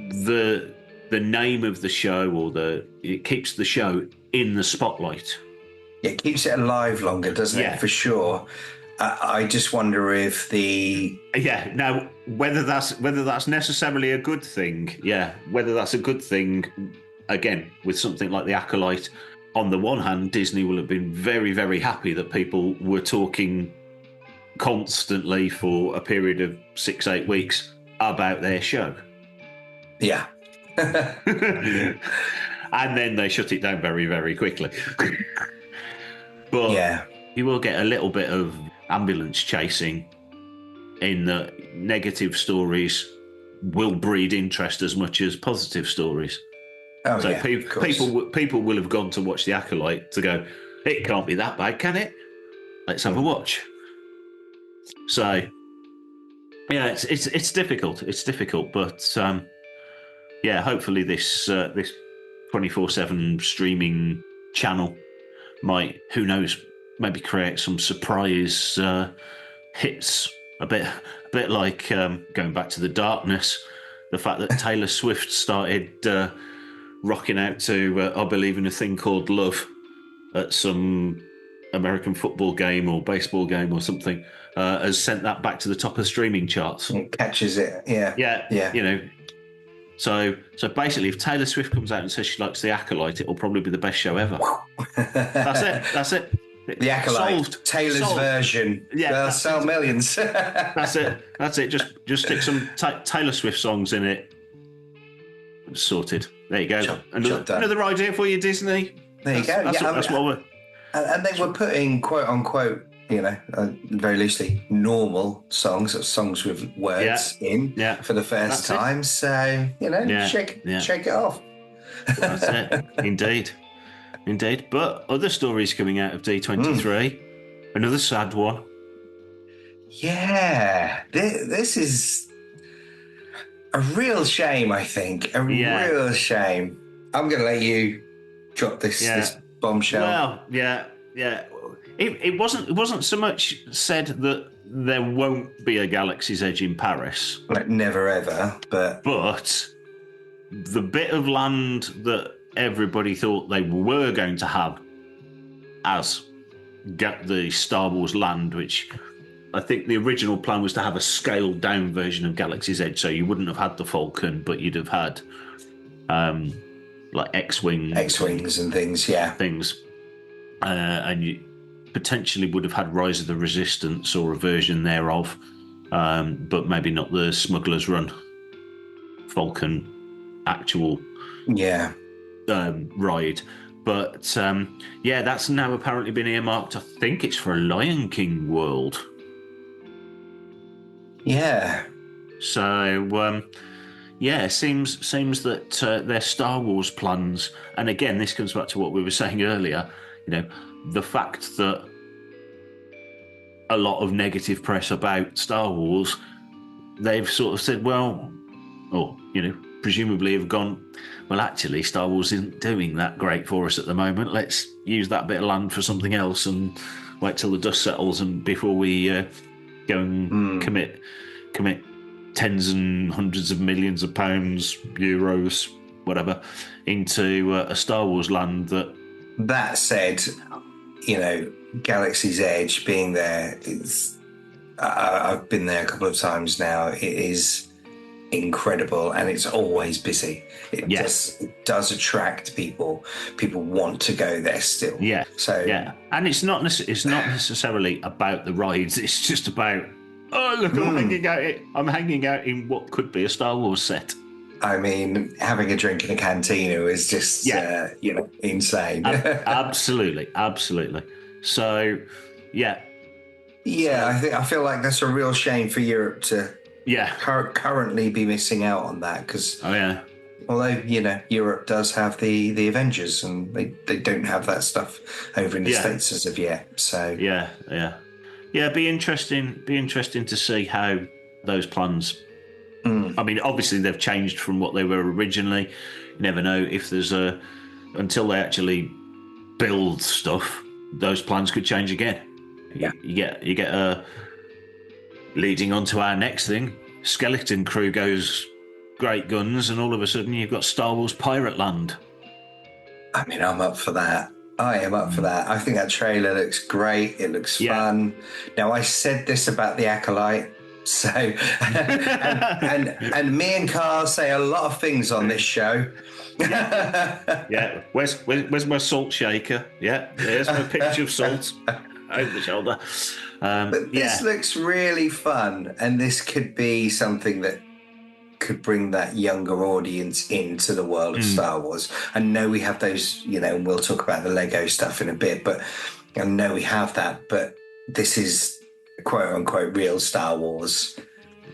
the name of the show, or it keeps the show in the spotlight. It keeps it alive longer, doesn't it? For sure. I just wonder if now whether that's necessarily a good thing. Yeah, whether that's a good thing. Again, with something like The Acolyte, on the one hand, Disney will have been very, very happy that people were talking constantly for a period of 6-8 weeks about their show. Yeah. And then they shut it down very, very quickly. But you will get a little bit of ambulance chasing in that negative stories will breed interest as much as positive stories. Oh, so yeah, people will have gone to watch The Acolyte to go, it can't be that bad, can it? Let's have a watch. So, yeah, it's difficult. It's difficult, but hopefully this 24/7 streaming channel might, who knows, maybe create some surprise hits. A bit like going back to The Darkness, the fact that Taylor Swift started rocking out to I Believe in a Thing Called Love at some American football game or baseball game or something, has sent that back to the top of streaming charts. It catches it, yeah. Yeah. So basically, if Taylor Swift comes out and says she likes The Acolyte, it'll probably be the best show ever. That's it. The Acolyte, Solved. Taylor's version. Yeah, they'll sell millions. That's it. Just stick some Taylor Swift songs in it. Sorted. There you go. Another idea for you, Disney. There you go. That's what we're... And they were putting, quote unquote, very loosely, normal songs with words in for the first time. It. So, shake it off. That's it. Indeed. But other stories coming out of D23. Another sad one. Yeah. This is a real shame, I think. Real shame. I'm going to let you drop this bombshell. Well, yeah. It wasn't so much said that there won't be a Galaxy's Edge in Paris. Like never ever, but the bit of land that everybody thought they were going to have as the Star Wars land, which I think the original plan was to have a scaled down version of Galaxy's Edge, so you wouldn't have had the Falcon, but you'd have had like X-Wings and things, and you potentially would have had Rise of the Resistance or a version thereof, but maybe not the Smuggler's Run Falcon actual ride. But that's now apparently been earmarked. I think it's for a Lion King world. Yeah. So seems that their Star Wars plans, and again, this comes back to what we were saying earlier. The fact that a lot of negative press about Star Wars, they've sort of said, presumably have gone, well, actually, Star Wars isn't doing that great for us at the moment. Let's use that bit of land for something else and wait till the dust settles and before we go and commit tens and hundreds of millions of pounds, euros, whatever, into a Star Wars land that... That said, Galaxy's Edge being there, I've been there a couple of times now. It is incredible and it's always busy. It does attract people. People want to go there still. Yeah. So and it's not necessarily about the rides. It's just about I'm hanging out in what could be a Star Wars set. I mean, having a drink in a cantina is just insane. Absolutely. So, I feel like that's a real shame for Europe to currently be missing out on that because although Europe does have the Avengers and they don't have that stuff over in the States as of yet. So be interesting to see how those plans. I mean, obviously they've changed from what they were originally. You never know if there's until they actually build stuff, those plans could change again. Yeah, you get a leading on to our next thing. Skeleton Crew goes great guns, and all of a sudden you've got Star Wars Pirate Land. I mean, I'm up for that. I am up for that. I think that trailer looks great. It looks fun. Now, I said this about the Acolyte. So, and me and Carl say a lot of things on this show. Where's my salt shaker? Yeah, there's my picture of salt over the shoulder. But this looks really fun, and this could be something that could bring that younger audience into the world of Star Wars. I know we have those, and we'll talk about the Lego stuff in a bit, but I know we have that, but this is quote unquote real Star Wars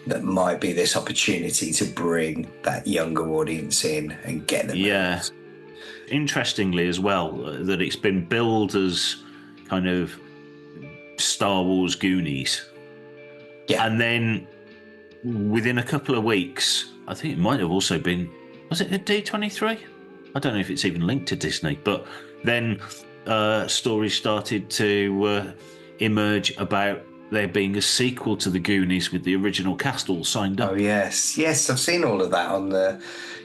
that might be this opportunity to bring that younger audience in and get them out. Interestingly as well, that it's been billed as kind of Star Wars Goonies. And then within a couple of weeks, I think it might have also been, was it a D23? I don't know if it's even linked to Disney, but then stories started to emerge about there being a sequel to the Goonies with the original cast all signed up. Oh, yes, I've seen all of that on the...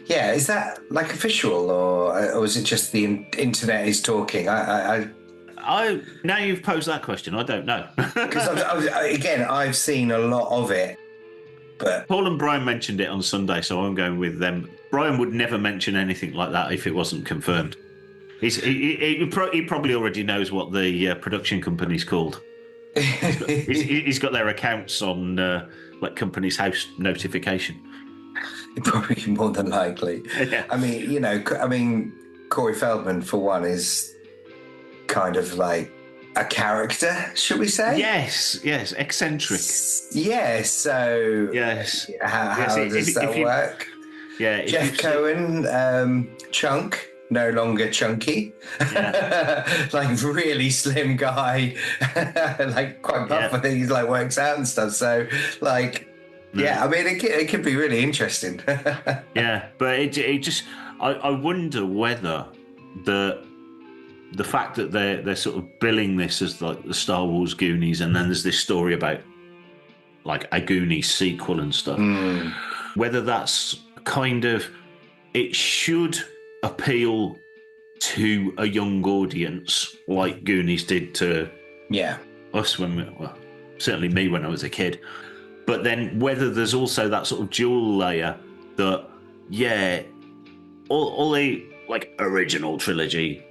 Yeah, is that like official or is it just the internet is talking? I now you've posed that question, I don't know. Because I've seen a lot of it, But Paul and Brian mentioned it on Sunday, so I'm going with them. Brian would never mention anything like that if it wasn't confirmed. He probably already knows what the production company's called. He's got their accounts on like Company's House notification. Probably more than likely. Yeah. I mean, Corey Feldman, for one, is kind of like a character, should we say? Yes, eccentric. Yeah, so... Yes. How does that work? Yeah. Jeff Cohen, Chunk, no longer chunky. Yeah. Like really slim guy, like quite buff. I think he's like works out and stuff. So like, I mean, it could be really interesting. Yeah, but it just, I wonder whether the fact that they're sort of billing this as like the Star Wars Goonies, and then there's this story about like a Goonies sequel and stuff, whether that's kind of, it should appeal to a young audience like Goonies did to us certainly me when I was a kid. But then whether there's also that sort of dual layer that, all the like original trilogy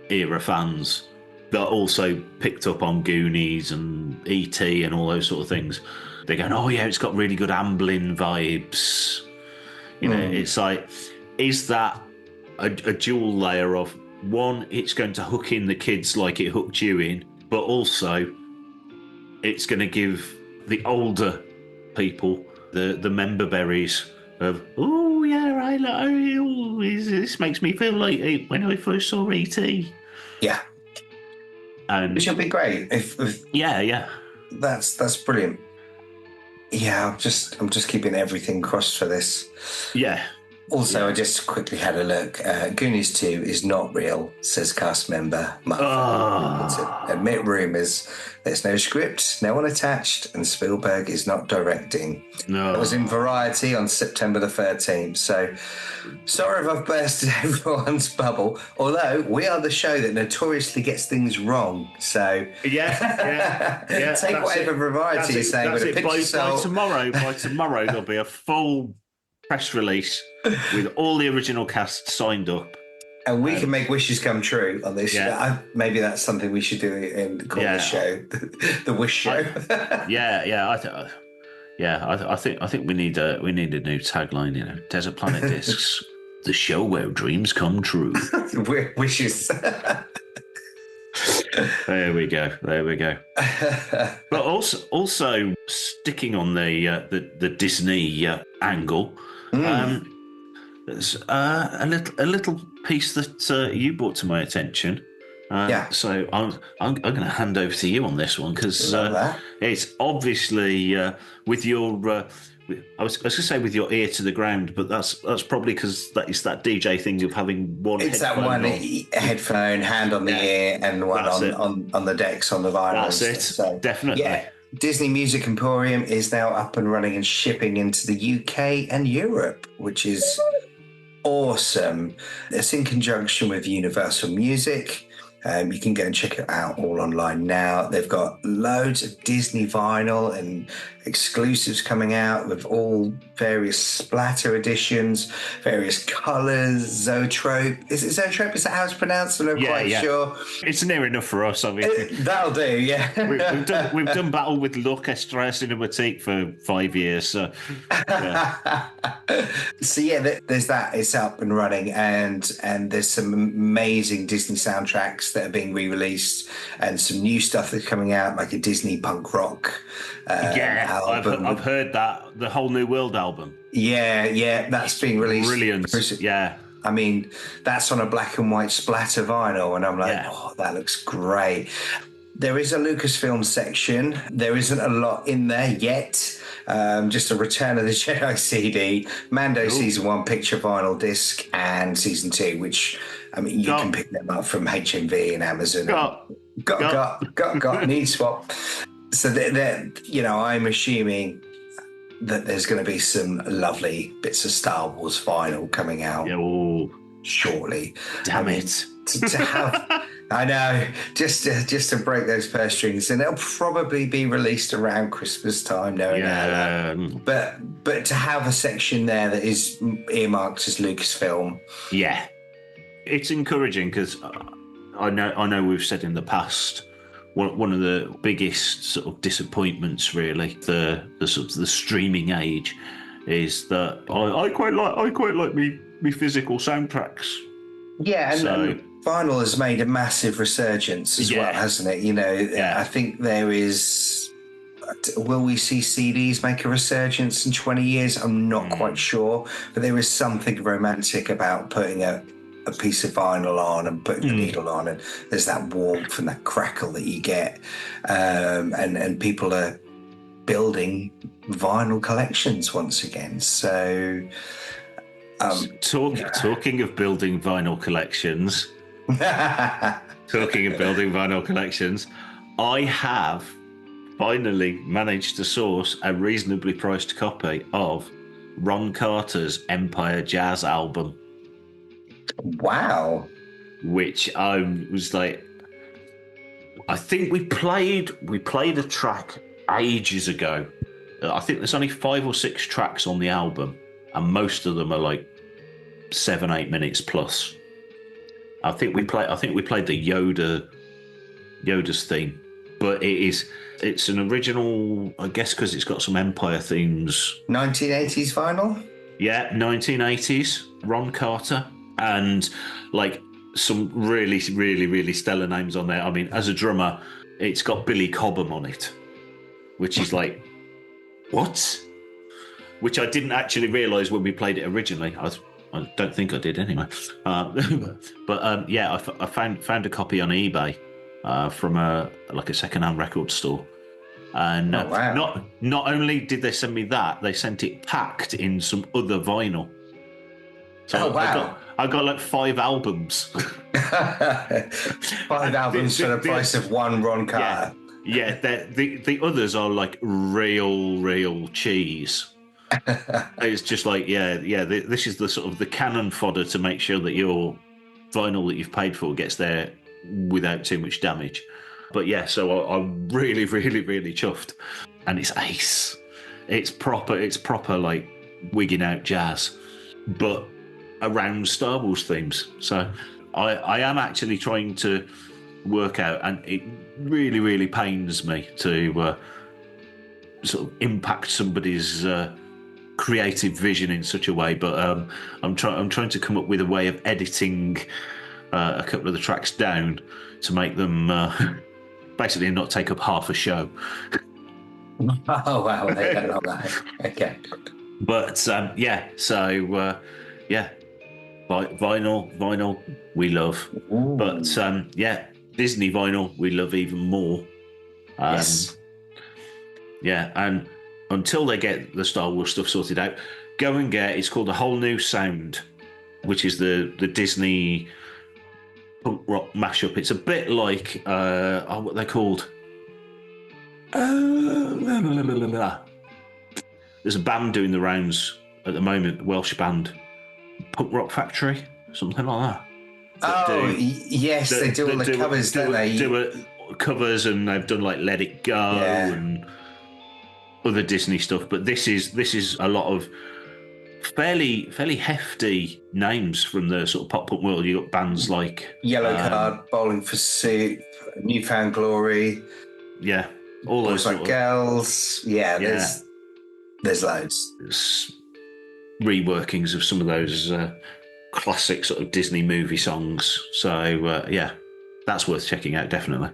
era fans that also picked up on Goonies and E.T. and all those sort of things, they're going, oh yeah, it's got really good Amblin vibes. You know, it's like, is that a dual layer of, one, it's going to hook in the kids like it hooked you in, but also it's going to give the older people the member berries of, oh yeah, this makes me feel like when I first saw E.T. Yeah. And which will be great if that's brilliant. Yeah, I'm just keeping everything crossed for this. Yeah. Also, I just quickly had a look. Goonies 2 is not real, says cast member Mark. Admit rumours. There's no script, no one attached, and Spielberg is not directing. No. It was in Variety on September the 13th. So, sorry if I've bursted everyone's bubble. Although we are the show that notoriously gets things wrong. So yeah. Take whatever Variety is saying with a pinch of salt. By tomorrow, there'll be a full press release with all the original cast signed up. And we can make wishes come true on this. Yeah. Maybe that's something we should do in the show, the Wish Show. I think we need a new tagline. You know, Desert Planet Discs, the show where dreams come true. Wishes. There we go. But also sticking on the Disney angle. There's a little piece that you brought to my attention. So I'm going to hand over to you on this one because it's obviously with your. I was going to say with your ear to the ground, but that's probably because it's that DJ thing of having one. It's that one headphone, hand on the ear, and one on the decks on the vinyl. That's it. So, definitely. Yeah. Disney Music Emporium is now up and running and shipping into the UK and Europe, which is awesome. It's in conjunction with Universal Music. You can go and check it out all online now. They've got loads of Disney vinyl and exclusives coming out with all various splatter editions, various colours, Zoetrope. Is it Zoetrope? Is that how it's pronounced? I'm not quite sure. It's near enough for us, obviously. That'll do, yeah. we've done battle with L'Orchestre Cinematique for 5 years. So, there's that. It's up and running, and there's some amazing Disney soundtracks that are being re-released, and some new stuff that's coming out, like a Disney punk rock album. I've heard that, the Whole New World album. Yeah, that's being released. Brilliant. Yeah. I mean, that's on a black and white splatter vinyl, and I'm like, oh, that looks great. There is a Lucasfilm section. There isn't a lot in there yet. Just a Return of the Jedi CD, Mando Season 1 picture vinyl disc, and Season 2, which, I mean, you can pick them up from HMV and Amazon. Got need swap. So I'm assuming that there's going to be some lovely bits of Star Wars vinyl coming out shortly. Damn it. To I know, just to break those purse strings, and it'll probably be released around Christmas time, knowing how that. But to have a section there that is earmarked as Lucasfilm, yeah, it's encouraging because I know we've said in the past one of the biggest sort of disappointments, really, the sort of the streaming age, is that I quite like me physical soundtracks. Yeah, and vinyl has made a massive resurgence as well, hasn't it? You know, I think there is. Will we see CDs make a resurgence in 20 years? I'm not quite sure, but there is something romantic about putting a piece of vinyl on and putting the needle on, and there's that warmth and that crackle that you get, and people are building vinyl collections once again. So. Talking of building vinyl collections, I have finally managed to source a reasonably priced copy of Ron Carter's Empire Jazz album. Wow. Which I was like, I think we played a track ages ago. I think there's only 5 or 6 tracks on the album, and most of them are like 7-8 minutes plus. I think we played the Yoda's theme, but it's an original, I guess, because it's got some Empire themes. 1980s vinyl? Yeah, 1980s Ron Carter, and like some really, really, really stellar names on there. I mean, as a drummer, it's got Billy Cobham on it, which is like, what? Which I didn't actually realise when we played it originally. I don't think I did anyway. But I found a copy on eBay from a second-hand record store. And wow. not only did they send me that, they sent it packed in some other vinyl. So wow. I got like 5 albums. 5 albums for the price of one Ron Carter. Yeah, the others are like real cheese. It's just like, this is the sort of the cannon fodder to make sure that your vinyl that you've paid for gets there without too much damage. But yeah, so I'm really, really, really chuffed. And it's ace. It's proper like wigging out jazz, but around Star Wars themes. So I am actually trying to work out, and it really, really pains me to sort of impact somebody's creative vision in such a way, but I'm trying to come up with a way of editing a couple of the tracks down to make them basically not take up half a show. Oh wow! I don't know that. Okay, but vinyl we love. Ooh. But Disney vinyl we love even more. Yes. Yeah, and until they get the Star Wars stuff sorted out, go and get, it's called A Whole New Sound, which is the Disney punk rock mashup. It's a bit like, what they're called. There's a band doing the rounds at the moment, a Welsh band, Punk Rock Factory, something like that. Yes, they do all the covers, don't they? Do covers, and they've done like Let It Go and other Disney stuff, but this is a lot of fairly hefty names from the sort of pop punk world. You got bands like Yellow Card, Bowling for Soup, Newfound Glory, all those like girls. There's loads. There's reworkings of some of those classic sort of Disney movie songs. So that's worth checking out, definitely.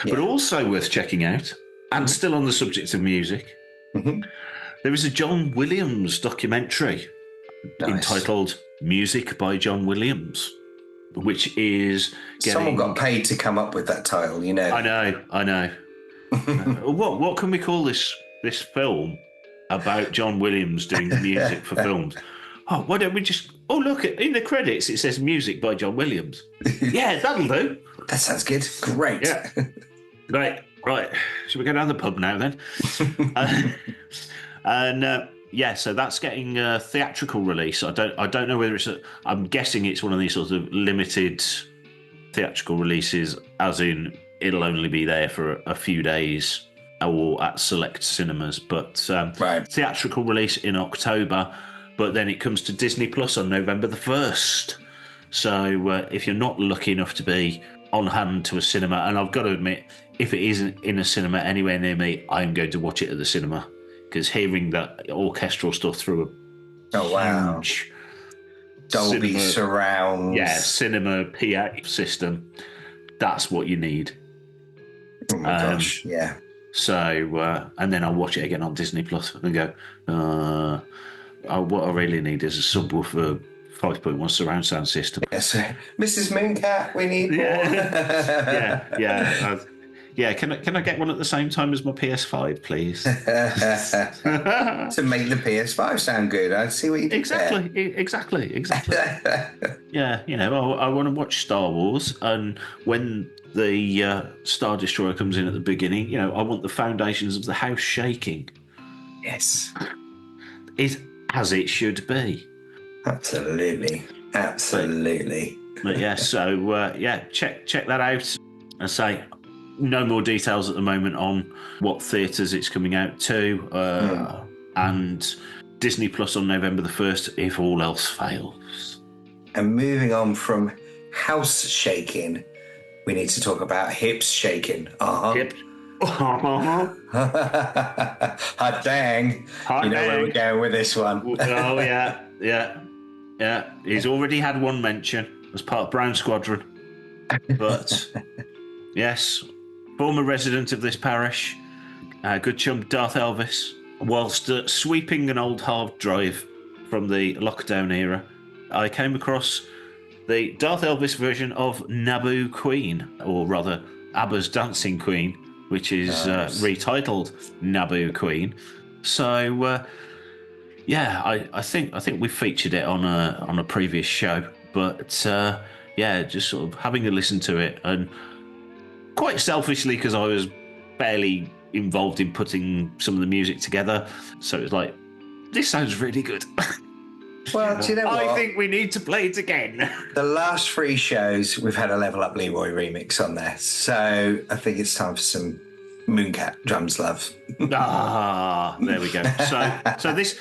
But also worth checking out, and still on the subject of music. Mm-hmm. There is a John Williams documentary entitled Music by John Williams, which is someone got paid to come up with that title, you know. I know. What can we call this film about John Williams doing music for films? Oh, why don't we just... Oh, look, in the credits it says music by John Williams. Yeah, that'll do. That sounds good. Great. Yeah. Right. Should we go down the pub now then? So that's getting a theatrical release. I don't know whether it's I'm guessing it's one of these sorts of limited theatrical releases, as in it'll only be there for a few days or at select cinemas. But theatrical release in October, but then it comes to Disney Plus on November the 1st. So if you're not lucky enough to be on hand to a cinema, and I've got to admit, if it isn't in a cinema anywhere near me, I'm going to watch it at the cinema, because hearing that orchestral stuff through a huge Dolby surround, cinema PA system, that's what you need. Oh my gosh, yeah. So, and then I'll watch it again on Disney Plus and go, what I really need is a subwoofer 5.1 surround sound system. Yes, Mrs. Mooncat, we need more. Yeah. Can I get one at the same time as my PS5, please? To make the PS5 sound good. I see what you did Exactly. Yeah, I want to watch Star Wars, and when the Star Destroyer comes in at the beginning, I want the foundations of the house shaking. Yes. It's as it should be. Absolutely. But yeah, so check that out. And say, no more details at the moment on what theatres it's coming out to, and Disney Plus on November the 1st if all else fails. And moving on from house shaking, we need to talk about hips shaking. Hip. Hot dang. You know where we're going with this one. Oh, yeah. He's already had one mention as part of Brown Squadron. But, yes, former resident of this parish, good chum Darth Elvis, whilst sweeping an old hard drive from the lockdown era, I came across the Darth Elvis version of Naboo Queen, or rather ABBA's Dancing Queen, which is retitled Naboo Queen. So, I think we featured it on a previous show, but just sort of having a listen to it, and quite selfishly because I was barely involved in putting some of the music together, so it was like, this sounds really good. Well, do you know what? I think we need to play it again. The last 3 shows, we've had a Level Up Leroy remix on there, so I think it's time for some Mooncat drums, love. There we go. So this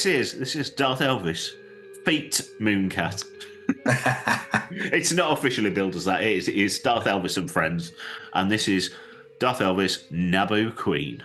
is Darth Elvis feat Mooncat. It's not officially billed as that. It is Darth Elvis and Friends, and this is Darth Elvis Naboo Queen.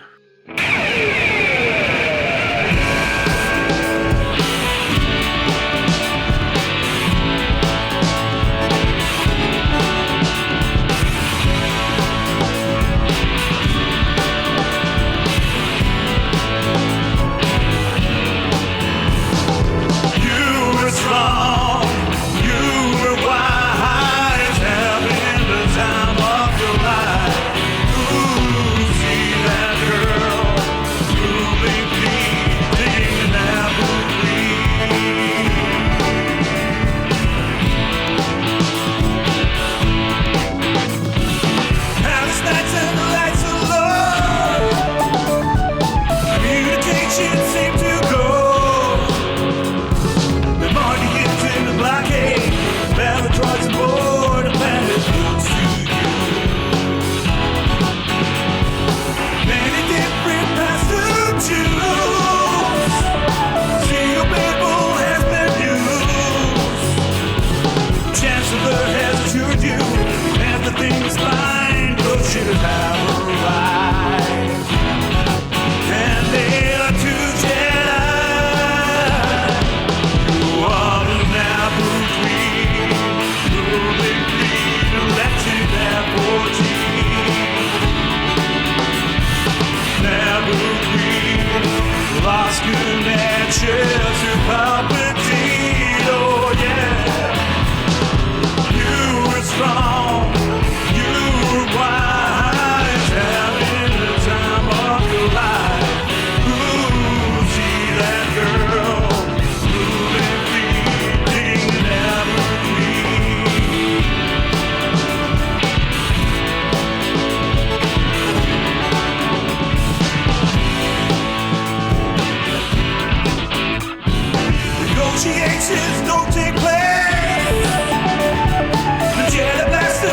Negotiations don't take place. The jelly bastard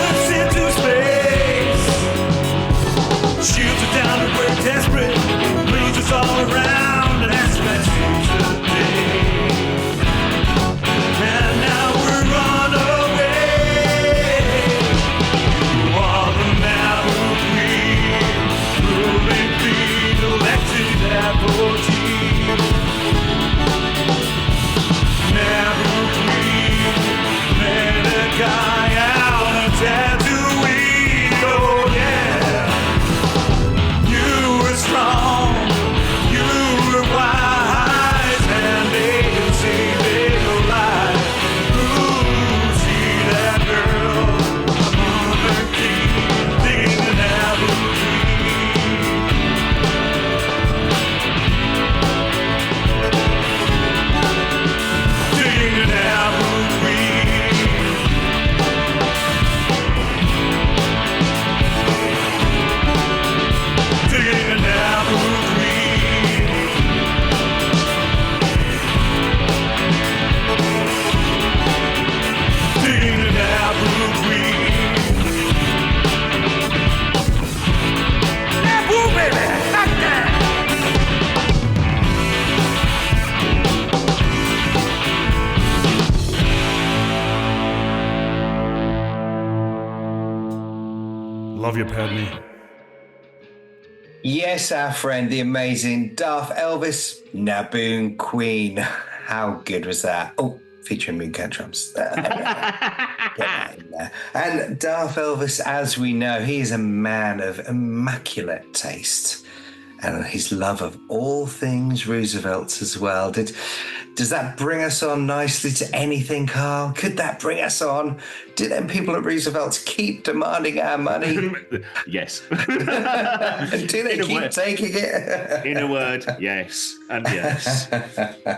Love you, Padme. Yes, our friend, the amazing Darth Elvis, Naboon Queen. How good was that? Oh, featuring Moon Cantrums. Get that in there. And Darth Elvis, as we know, he is a man of immaculate taste and his love of all things Roosevelt's as well. Does that bring us on nicely to anything, Carl? Could that bring us on? Do them people at Roosevelt's keep demanding our money? Yes. Do they keep taking it? In a word, yes. And yes.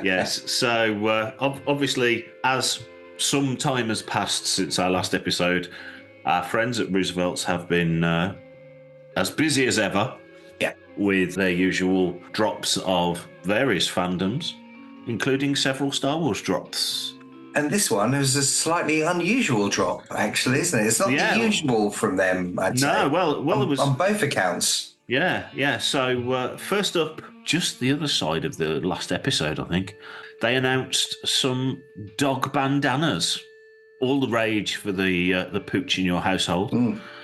Yes. So, obviously, as some time has passed since our last episode, our friends at Roosevelt's have been as busy as ever. Yeah. With their usual drops of various fandoms, including several Star Wars drops. And this one is a slightly unusual drop, actually, isn't it? It's not the usual from them, I'd say. No, well, it was... On both accounts. Yeah. So, first up, just the other side of the last episode, I think, they announced some dog bandanas. All the rage for the pooch in your household.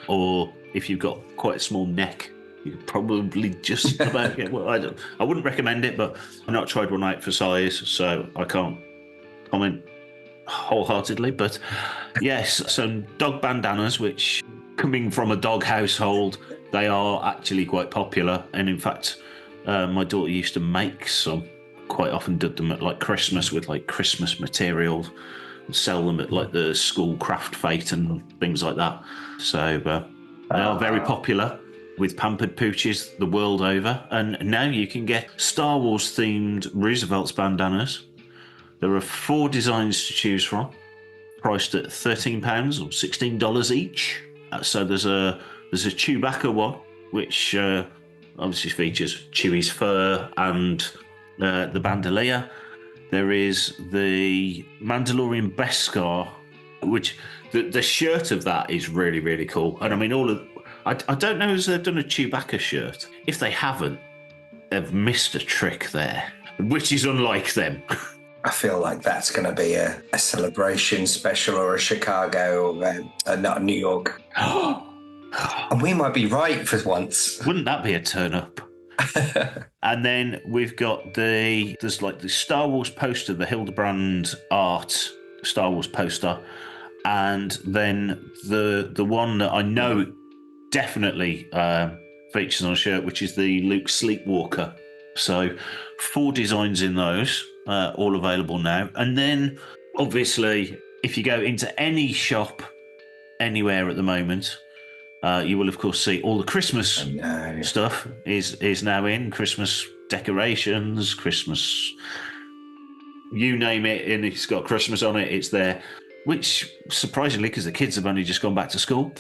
Or if you've got quite a small neck, you could probably just about get one. I wouldn't recommend it, but I've not tried one out for size, so I can't comment wholeheartedly. But yes, some dog bandanas, which, coming from a dog household, they are actually quite popular. And in fact, my daughter used to make some. Quite often did them at like Christmas with like Christmas materials and sell them at like the school craft fete and things like that. So they are very popular with pampered pooches the world over. And now you can get Star Wars themed Roosevelt's bandanas. There are 4 designs to choose from, priced at £13 or $16 each. So there's a Chewbacca one, which obviously features Chewie's fur and the bandolier. There is the Mandalorian Beskar, which the shirt of that is really, really cool. And I mean, I don't know if they've done a Chewbacca shirt. If they haven't, they've missed a trick there, which is unlike them. I feel like that's going to be a celebration special or a Chicago or not New York. And we might be right for once. Wouldn't that be a turn up? And then we've got there's like the Star Wars poster, the Hildebrand art Star Wars poster, and then the one that I know definitely features on a shirt, which is the Luke Sleepwalker. So 4 designs in those, all available now. And then obviously, if you go into any shop anywhere at the moment, you will of course see all the Christmas stuff is now in. Christmas decorations, Christmas, you name it, and it's got Christmas on it, it's there. Which, surprisingly, because the kids have only just gone back to school,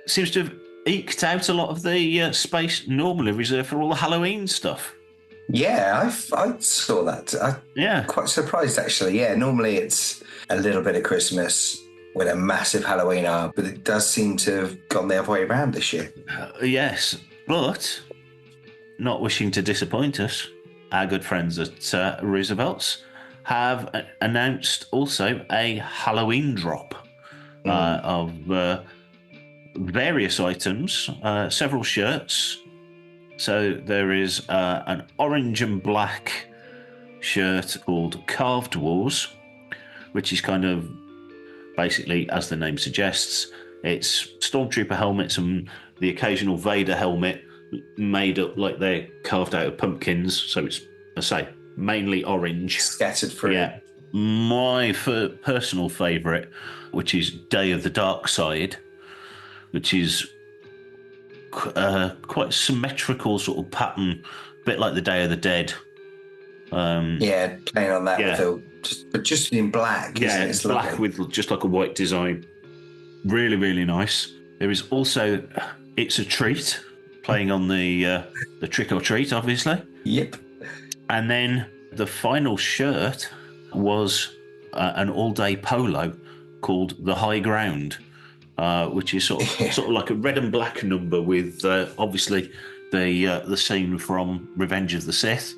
seems to have eked out a lot of the space normally reserved for all the Halloween stuff. Yeah, I saw that. I'm quite surprised, actually. Yeah, normally it's a little bit of Christmas with a massive Halloween art, but it does seem to have gone the other way around this year. Yes, but not wishing to disappoint us, our good friends at Roosevelt's have announced also a Halloween drop of various items, several shirts. So there is an orange and black shirt called Carved Wars, which is kind of basically, as the name suggests, it's Stormtrooper helmets and the occasional Vader helmet made up like they're carved out of pumpkins. So it's, I say, mainly orange. Scattered through. Yeah. My personal favourite, which is Day of the Dark Side, which is quite symmetrical sort of pattern, a bit like the Day of the Dead. Yeah, playing on that with just in black. Yeah, it's black with just like a white design. Really, really nice. There is also It's a Treat, playing on the Trick or Treat, obviously. Yep. And then the final shirt was an all-day polo called The High Ground, which is sort of like a red and black number with obviously the scene from Revenge of the Sith.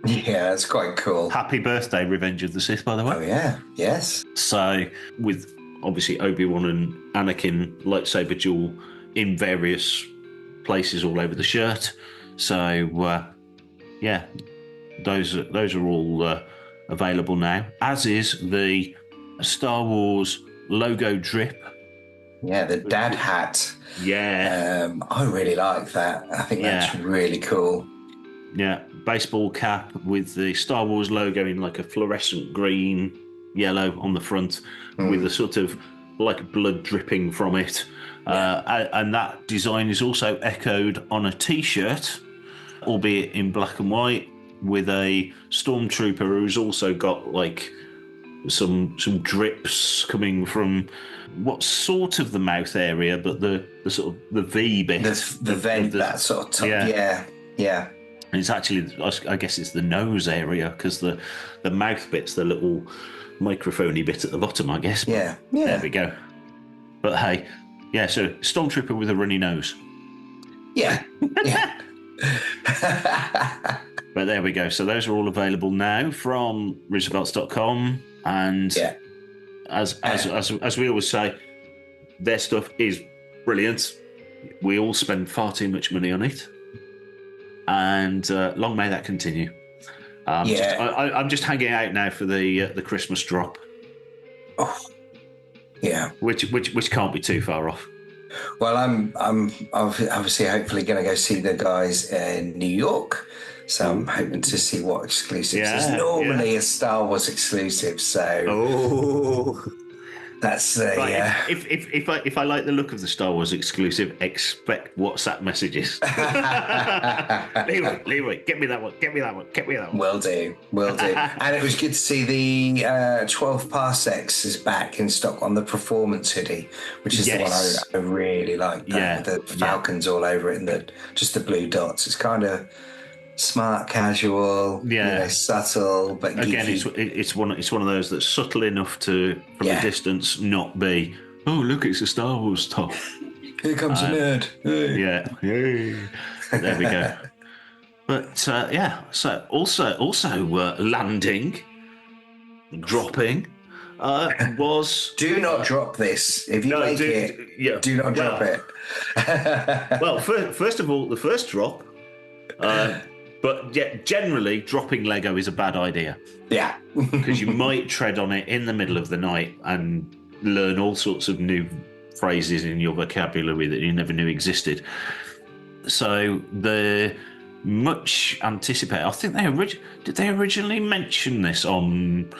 Yeah, that's quite cool. Happy birthday, Revenge of the Sith, by the way. Oh, yeah. Yes. So with obviously Obi-Wan and Anakin lightsaber duel in various places all over the shirt. So yeah, those are all available now, as is the Star Wars logo drip. Yeah, the dad hat. Yeah. I really like that. I think that's really cool. Yeah, baseball cap with the Star Wars logo in like a fluorescent green, yellow on the front, with a sort of like blood dripping from it. And that design is also echoed on a T-shirt, albeit in black and white, with a stormtrooper who's also got like some drips coming from what's sort of the mouth area, but the sort of the V bit, the vent, that sort of top. Yeah. And it's actually, I guess it's the nose area, because the mouth bit's the little microphony bit at the bottom, I guess. Yeah. There we go. But hey, yeah, so Stormtrooper with a runny nose. Yeah. But there we go. So those are all available now from RSVLTS.com. And as we always say, their stuff is brilliant. We all spend far too much money on it. And long may that continue. I'm just hanging out now for the Christmas drop. Oh, yeah. Which can't be too far off. Well, I'm obviously hopefully going to go see the guys in New York. So I'm hoping to see what exclusives. There's normally a Star Wars exclusive, so that's right. If I like the look of the Star Wars exclusive, expect WhatsApp messages. Leroy, get me that one. Will do. And it was good to see the 12 Parsecs is back in stock on the Performance hoodie, which is the one I really like. With the Falcons all over it and just the blue dots. It's kind of smart, casual, subtle, but again, geeky. it's one of those that's subtle enough to, from a distance, not be, oh look, it's a Star Wars top. Here comes a nerd. Hey. Yeah, there we go. But so also landing, dropping. Was do not drop this if you make it. Yeah, do not drop it. Well, first of all, the first drop. But generally, dropping Lego is a bad idea. Yeah. Because you might tread on it in the middle of the night and learn all sorts of new phrases in your vocabulary that you never knew existed. So the much anticipated, I think did they originally mention this on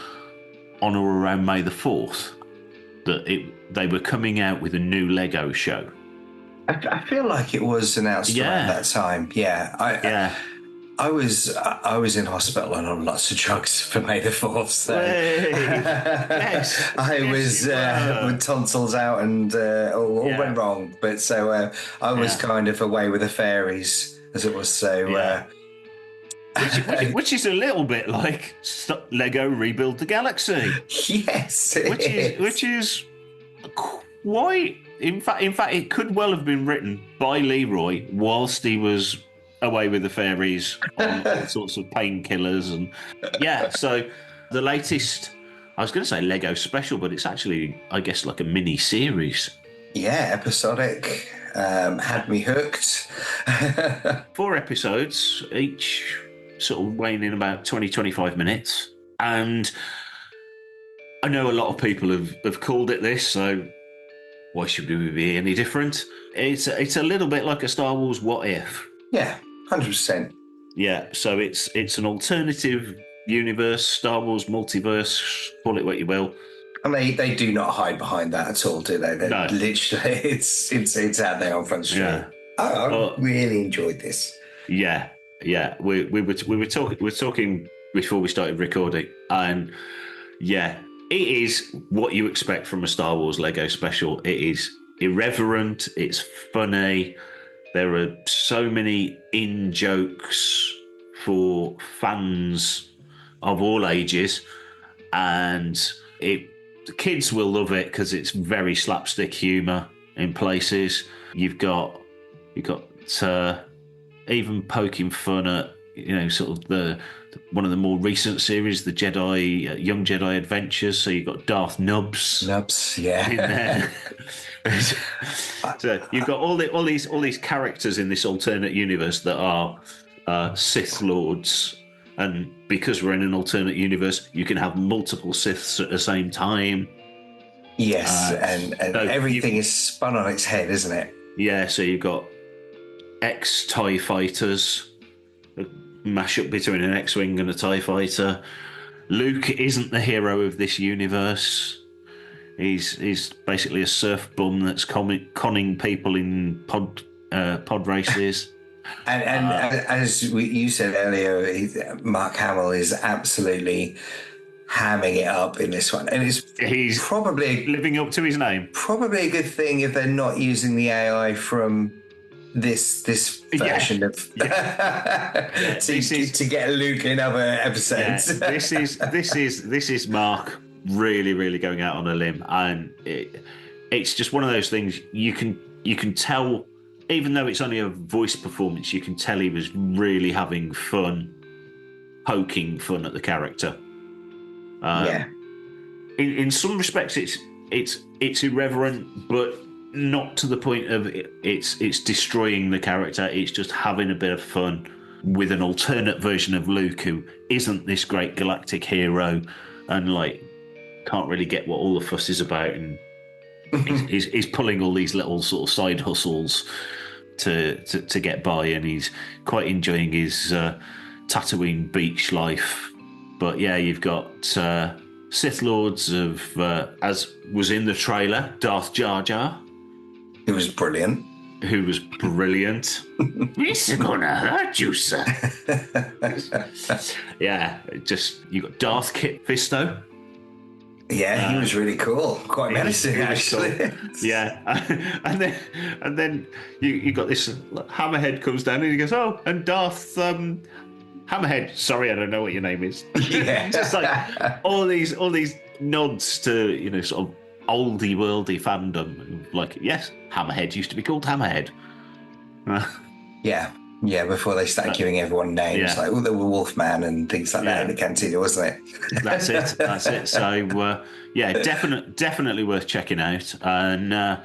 or around May the 4th? That they were coming out with a new Lego show. I feel like it was announced around that time. I was in hospital and on lots of drugs for May the 4th, so I was with tonsils out and all went wrong. But so I was kind of away with the fairies, as it was. So which is a little bit like Lego Rebuild the Galaxy. Yes, which is quite. In fact, it could well have been written by Leroy whilst he was away with the fairies on all sorts of painkillers. And so the latest, I was going to say Lego special, but it's actually, I guess, like a mini series. Yeah, episodic. Had me hooked. 4 episodes, each sort of weighing in about 20-25 minutes. And I know a lot of people have called it this, so why should we be any different? It's a little bit like a Star Wars What If. Yeah, 100%. Yeah, so it's an alternative universe, Star Wars multiverse, call it what you will. And they do not hide behind that at all, do they? No. Literally, it's out there on Front Street. Yeah. I really enjoyed this. Yeah. We were talking before we started recording, and it is what you expect from a Star Wars Lego special. It is irreverent. It's funny. There are so many in-jokes for fans of all ages, and the kids will love it because it's very slapstick humour in places. You've got even poking fun at sort of the one of the more recent series, the Jedi Young Jedi Adventures. So you've got Darth Nubs. Nubs, yeah. In there. So you've got all these characters in this alternate universe that are Sith Lords, and because we're in an alternate universe, you can have multiple Siths at the same time. Yes, and so everything is spun on its head, isn't it? Yeah, so you've got TIE fighters, a mashup between an X-wing and a TIE fighter. Luke isn't the hero of this universe. He's basically a surf bum that's conning people in pod races. And as you said earlier, Mark Hamill is absolutely hamming it up in this one, and he's probably living up to his name. Probably a good thing if they're not using the AI from this version of to get Luke in other episodes. Yeah, this is Mark really going out on a limb, and it's just one of those things you can tell, even though it's only a voice performance, you can tell he was really having fun, poking fun at the character. In some respects, it's irreverent, but not to the point of it's destroying the character. It's just having a bit of fun with an alternate version of Luke who isn't this great galactic hero and can't really get what all the fuss is about, and he's pulling all these little sort of side hustles to get by, and he's quite enjoying his Tatooine beach life. But yeah, you've got Sith Lords of, as was in the trailer, Darth Jar Jar. Who was brilliant. This is gonna hurt you, sir. Yeah, you got Darth Kit Fisto. Yeah, he was really cool. Quite menacing, actually. Cool. Yeah, and then you got this Hammerhead comes down and he goes, "Oh, and Darth Hammerhead. Sorry, I don't know what your name is." Yeah. Just all these nods to sort of oldie worldy fandom. Yes, Hammerhead used to be called Hammerhead. Yeah, before they started giving everyone names, like the Wolfman and things like that in the cantina, wasn't it? That's it. So, definitely worth checking out. And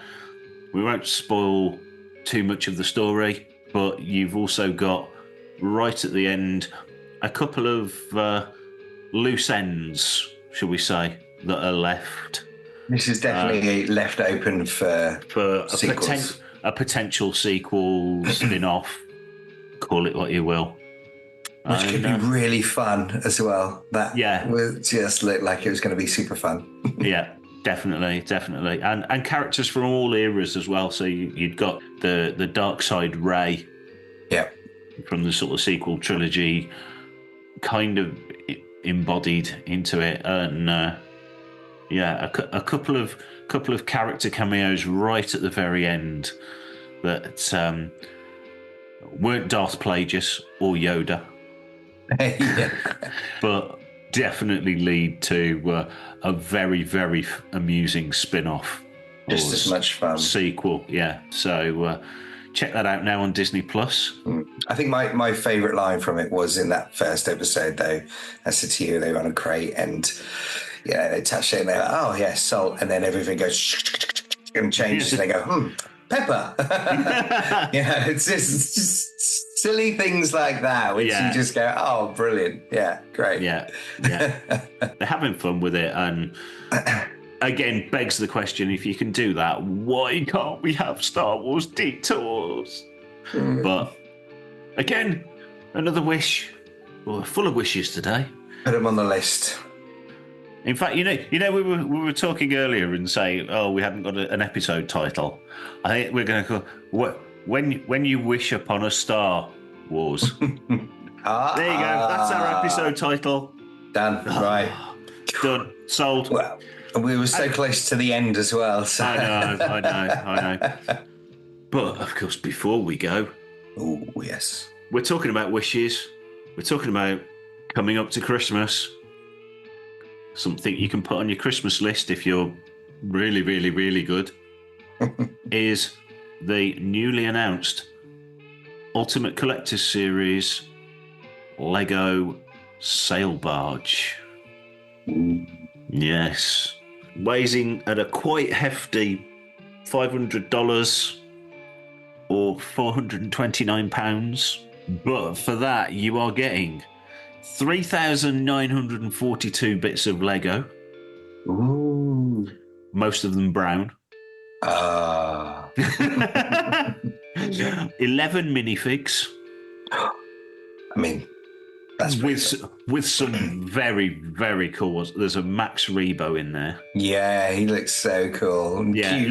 we won't spoil too much of the story, but you've also got, right at the end, a couple of loose ends, shall we say, that are left. This is definitely left open for a potential sequel, spin-off. Call it what you will. Which could be really fun as well. That just looked like it was going to be super fun. Yeah, definitely. And characters from all eras as well. So you'd got the dark side Rey. Yeah. From the sort of sequel trilogy, kind of embodied into it. And a couple of character cameos right at the very end that weren't Darth Plagueis or Yoda, but definitely lead to a very amusing spin-off. Just as much fun. Sequel, yeah. So check that out now on Disney Plus. I think my favourite line from it was in that first episode, though. I said to you, they were on a crate and they touch it and they're like, oh yeah, salt, and then everything goes and changes and they go, pepper. It's just silly things like that, which you just go, oh, brilliant. Yeah, great. Yeah. They're having fun with it, and again, begs the question, if you can do that, why can't we have Star Wars detours? But again, another wish. We're full of wishes today. Put them on the list. In fact, we were talking earlier and saying, oh, we hadn't got an episode title. I think we're going to call when you wish upon a Star Wars. There you go. That's our episode title. Done. Right. Done. Sold. Well, we were so close to the end as well. So. I know. But of course, before we go, oh yes, we're talking about wishes. We're talking about coming up to Christmas. Something you can put on your Christmas list if you're really, really, really good is the newly announced Ultimate Collector's Series Lego sail barge. Yes. Weighs in at a quite hefty $500 or £429. But for that, you are getting 3,942 bits of Lego. Ooh. Most of them brown. 11 minifigs. I mean, that's with some very, very cool ones. There's a Max Rebo in there. Yeah, he looks so cool. And yeah, cute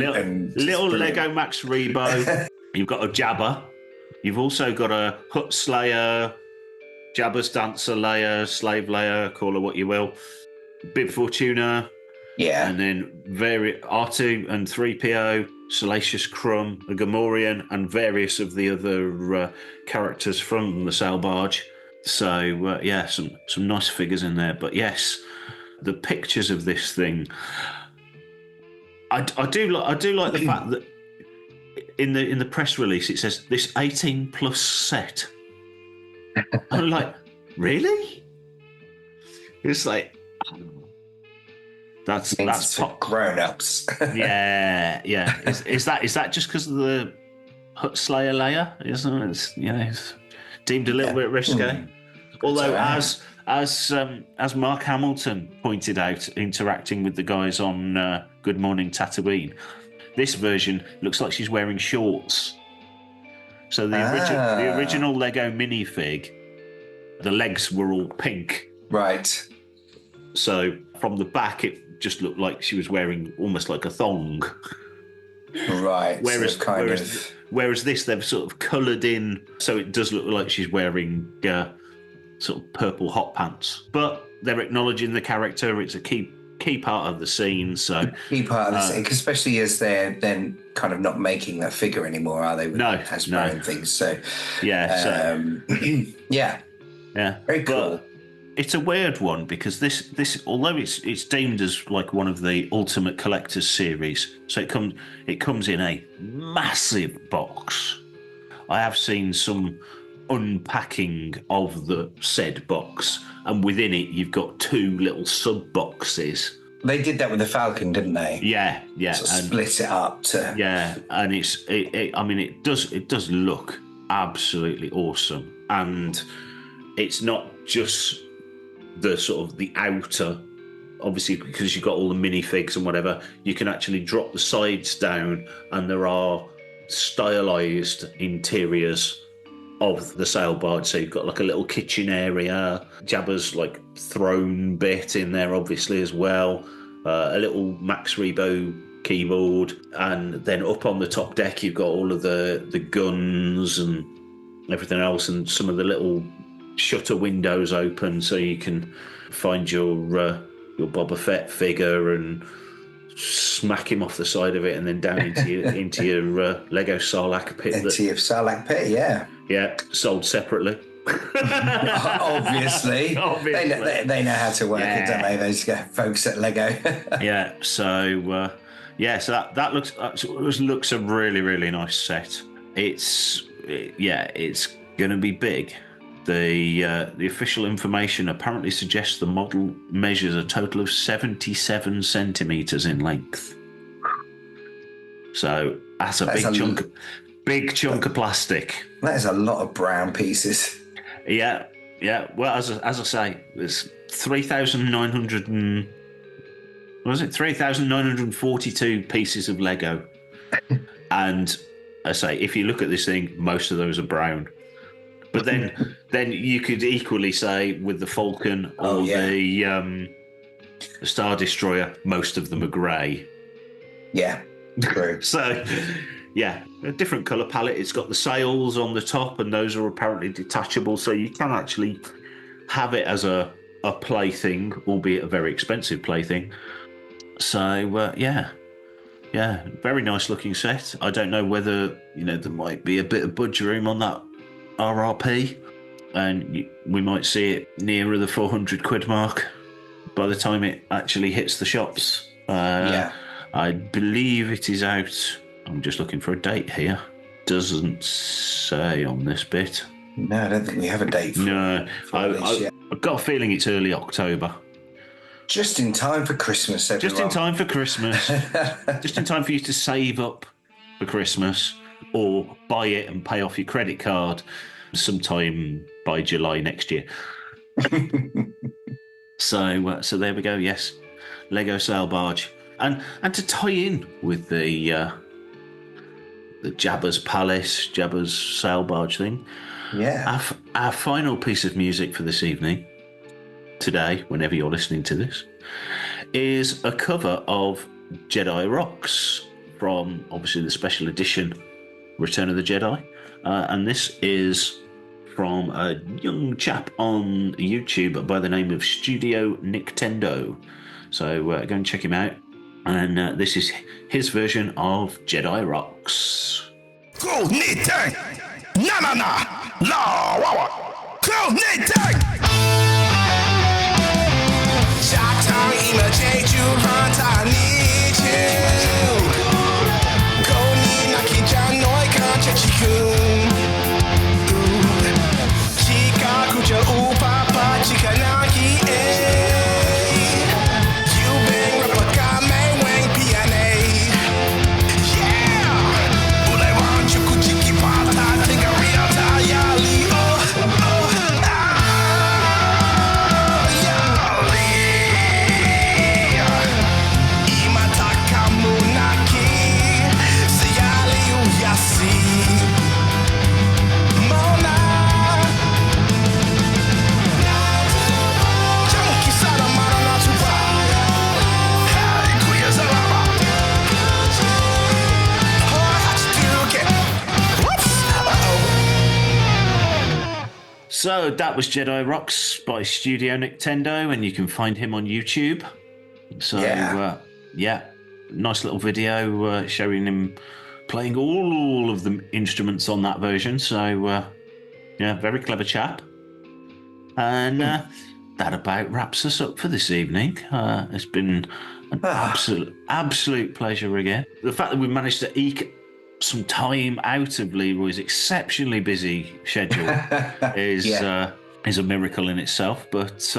little Lego Max Rebo. You've got a Jabba. You've also got a Hut Slayer, Jabba's Dancer Layer, Slave Layer, call it what you will. Bib Fortuna. Yeah. And then R2 and 3PO, Salacious Crumb, the Gamorrean, and various of the other characters from the sail barge. So, some nice figures in there. But yes, the pictures of this thing, I do like the fact that in the press release it says this 18+ set. I'm like, really? It's like, that's grown-ups. yeah. Is that just because of the Hut Slayer layer? Isn't it? It's deemed a little bit risque. Although, as Mark Hamilton pointed out, interacting with the guys on Good Morning Tatooine, this version looks like she's wearing shorts. So the original Lego minifig, the legs were all pink. Right. So from the back, it just looked like she was wearing almost like a thong. Right. Whereas this, they've sort of coloured in, so it does look like she's wearing sort of purple hot pants. But they're acknowledging the character. It's a key part of the scene. So key part of the scene, especially as they're then kind of not making that figure anymore, are they? With Hasbro and things. So yeah. Yeah. Very cool. But it's a weird one because this although it's deemed as like one of the Ultimate Collector's series, so it comes in a massive box. I have seen some unpacking of the said box, and within it you've got two little sub boxes. They did that with the Falcon, didn't they? Yeah. Sort of split it up to. Yeah, and it does look absolutely awesome, and it's not just the sort of the outer, obviously, because you've got all the minifigs and whatever, you can actually drop the sides down and there are stylized interiors of the sail barge. So you've got like a little kitchen area, Jabba's like throne bit in there obviously as well, a little Max Rebo keyboard, and then up on the top deck you've got all of the guns and everything else, and some of the little shutter windows open so you can find your Boba Fett figure and smack him off the side of it, and then down into your Lego Sarlacc pit. Into your Sarlacc pit, yeah. Yeah, sold separately. Obviously. They know how to work it, don't they? Those folks at Lego. Yeah. So so that looks a really, really nice set. It's going to be big. The official information apparently suggests the model measures a total of 77 centimetres in length. So that's a big chunk of plastic. That is a lot of brown pieces. Yeah. Well, as I say, there's 3,942 pieces of Lego, and I say if you look at this thing, most of those are brown. But then you could equally say with the Falcon or the Star Destroyer, most of them are grey. Yeah, true. So, yeah, a different colour palette. It's got the sails on the top, and those are apparently detachable, so you can actually have it as a plaything, albeit a very expensive plaything. So, yeah, very nice looking set. I don't know whether there might be a bit of budge room on that RRP, and we might see it nearer the 400 quid mark by the time it actually hits the shops. I believe it is out. I'm just looking for a date here. Doesn't say on this bit. No, I don't think we have a date for No, this yet. I've got a feeling it's early October. Just in time for Christmas, everyone. Just in time for Christmas. Just in time for you to save up for Christmas or buy it and pay off your credit card sometime by July next year. So there we go. Yes, Lego sail barge, and to tie in with the Jabba's Palace, Jabba's sail barge thing. Yeah. Our final piece of music for this evening, today, whenever you're listening to this, is a cover of Jedi Rocks from obviously the special edition Return of the Jedi, and this is from a young chap on YouTube by the name of Studio Nicktendo. So go and check him out. And this is his version of Jedi Rocks. Go Nittang! Na na na! La wawa! Go Nittang! Shotang ima jeju hanta need you. Go ni naki janoi kan chechikun. Chika kuja upapa chika naki you bang rapaka me wang piane. Yeah! Ule wan chuku chiki pata tinga ria ta yali yali. Imataka munaki siyali uyasi. Mona. Junkie sada marana tuwa. Hey, kuya zalama. Oh, hachiduke. So that was Jedi Rocks by Studio Nicktendo, and you can find him on YouTube. So Yeah. Nice little video showing him playing all of the instruments on that version. So very clever chap. And that about wraps us up for this evening. It's been an absolute pleasure again. The fact that we managed to eke some time out of Leroy's exceptionally busy schedule is a miracle in itself. But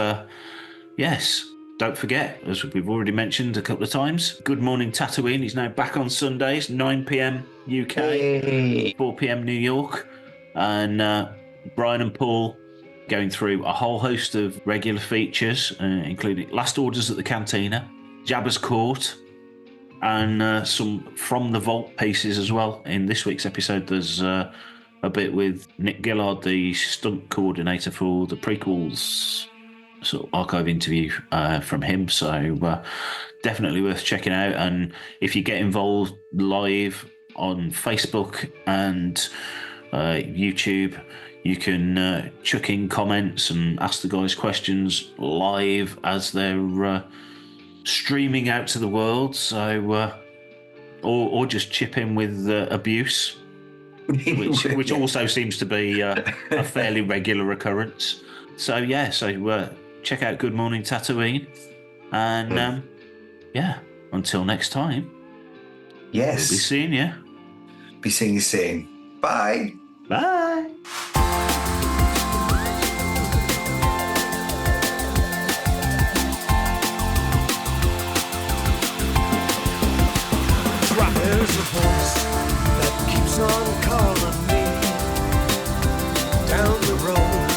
yes, don't forget, as we've already mentioned a couple of times, Good Morning Tatooine is now back on Sundays, 9 p.m. UK, 4 p.m. New York. And Brian and Paul going through a whole host of regular features, including Last Orders at the Cantina, Jabba's Court, and some From the Vault pieces as well. In this week's episode, there's a bit with Nick Gillard, the stunt coordinator for the prequels, sort of archive interview from him. So definitely worth checking out. And if you get involved live on Facebook and YouTube, you can chuck in comments and ask the guys questions live as they're streaming out to the world. So or just chip in with abuse, which also seems to be a fairly regular occurrence. So check out Good Morning Tatooine, and until next time, Yes. we'll be seeing you. Be seeing you soon. Bye. Bye. There's a voice that keeps on calling me down the road.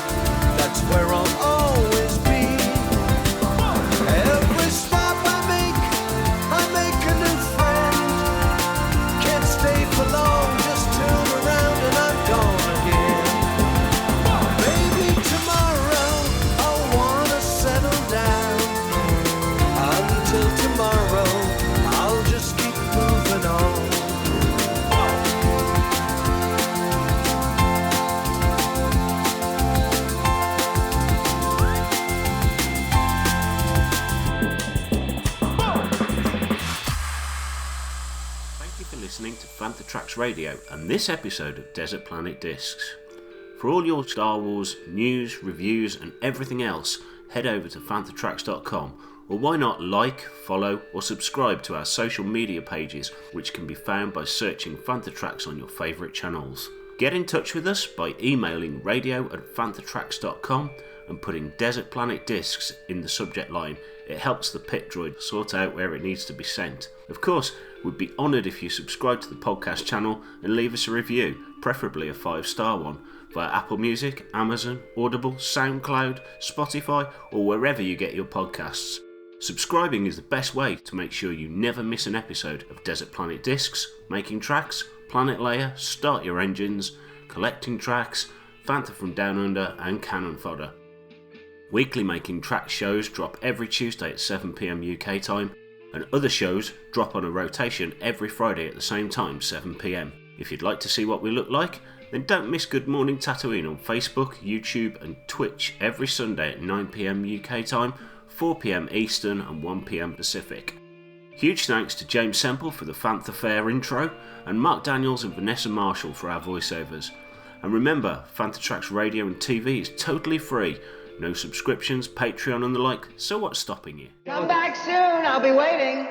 That's where I'll always be. Every stop I make a new friend. Can't stay for long, just turn around and I'm gone again. Maybe tomorrow I'll wanna settle down. Until tomorrow I'll just keep moving on. Thank you for listening to Fantha Tracks Radio and this episode of Desert Planet Discs. For all your Star Wars news, reviews and everything else, head over to fanthatracks.com, or why not like, follow or subscribe to our social media pages, which can be found by searching Fantha Tracks on your favourite channels. Get in touch with us by emailing radio@fanthatracks.com, and putting Desert Planet Discs in the subject line. It helps the pit droid sort out where it needs to be sent. Of course, we'd be honoured if you subscribe to the podcast channel and leave us a review, preferably a 5-star one, via Apple Music, Amazon, Audible, SoundCloud, Spotify, or wherever you get your podcasts. Subscribing is the best way to make sure you never miss an episode of Desert Planet Discs, Making Tracks, Planet Layer, Start Your Engines, Collecting Tracks, Fanta from Down Under, and Cannon Fodder. Weekly Making Tracks shows drop every Tuesday at 7 PM UK time, and other shows drop on a rotation every Friday at the same time, 7 PM. If you'd like to see what we look like, then don't miss Good Morning Tatooine on Facebook, YouTube and Twitch every Sunday at 9 PM UK time, 4 PM Eastern and 1 PM Pacific. Huge thanks to James Semple for the Fantha Fair intro, and Mark Daniels and Vanessa Marshall for our voiceovers. And remember, Fantha Tracks Radio and TV is totally free. No subscriptions, Patreon and the like, so what's stopping you? Come back soon, I'll be waiting.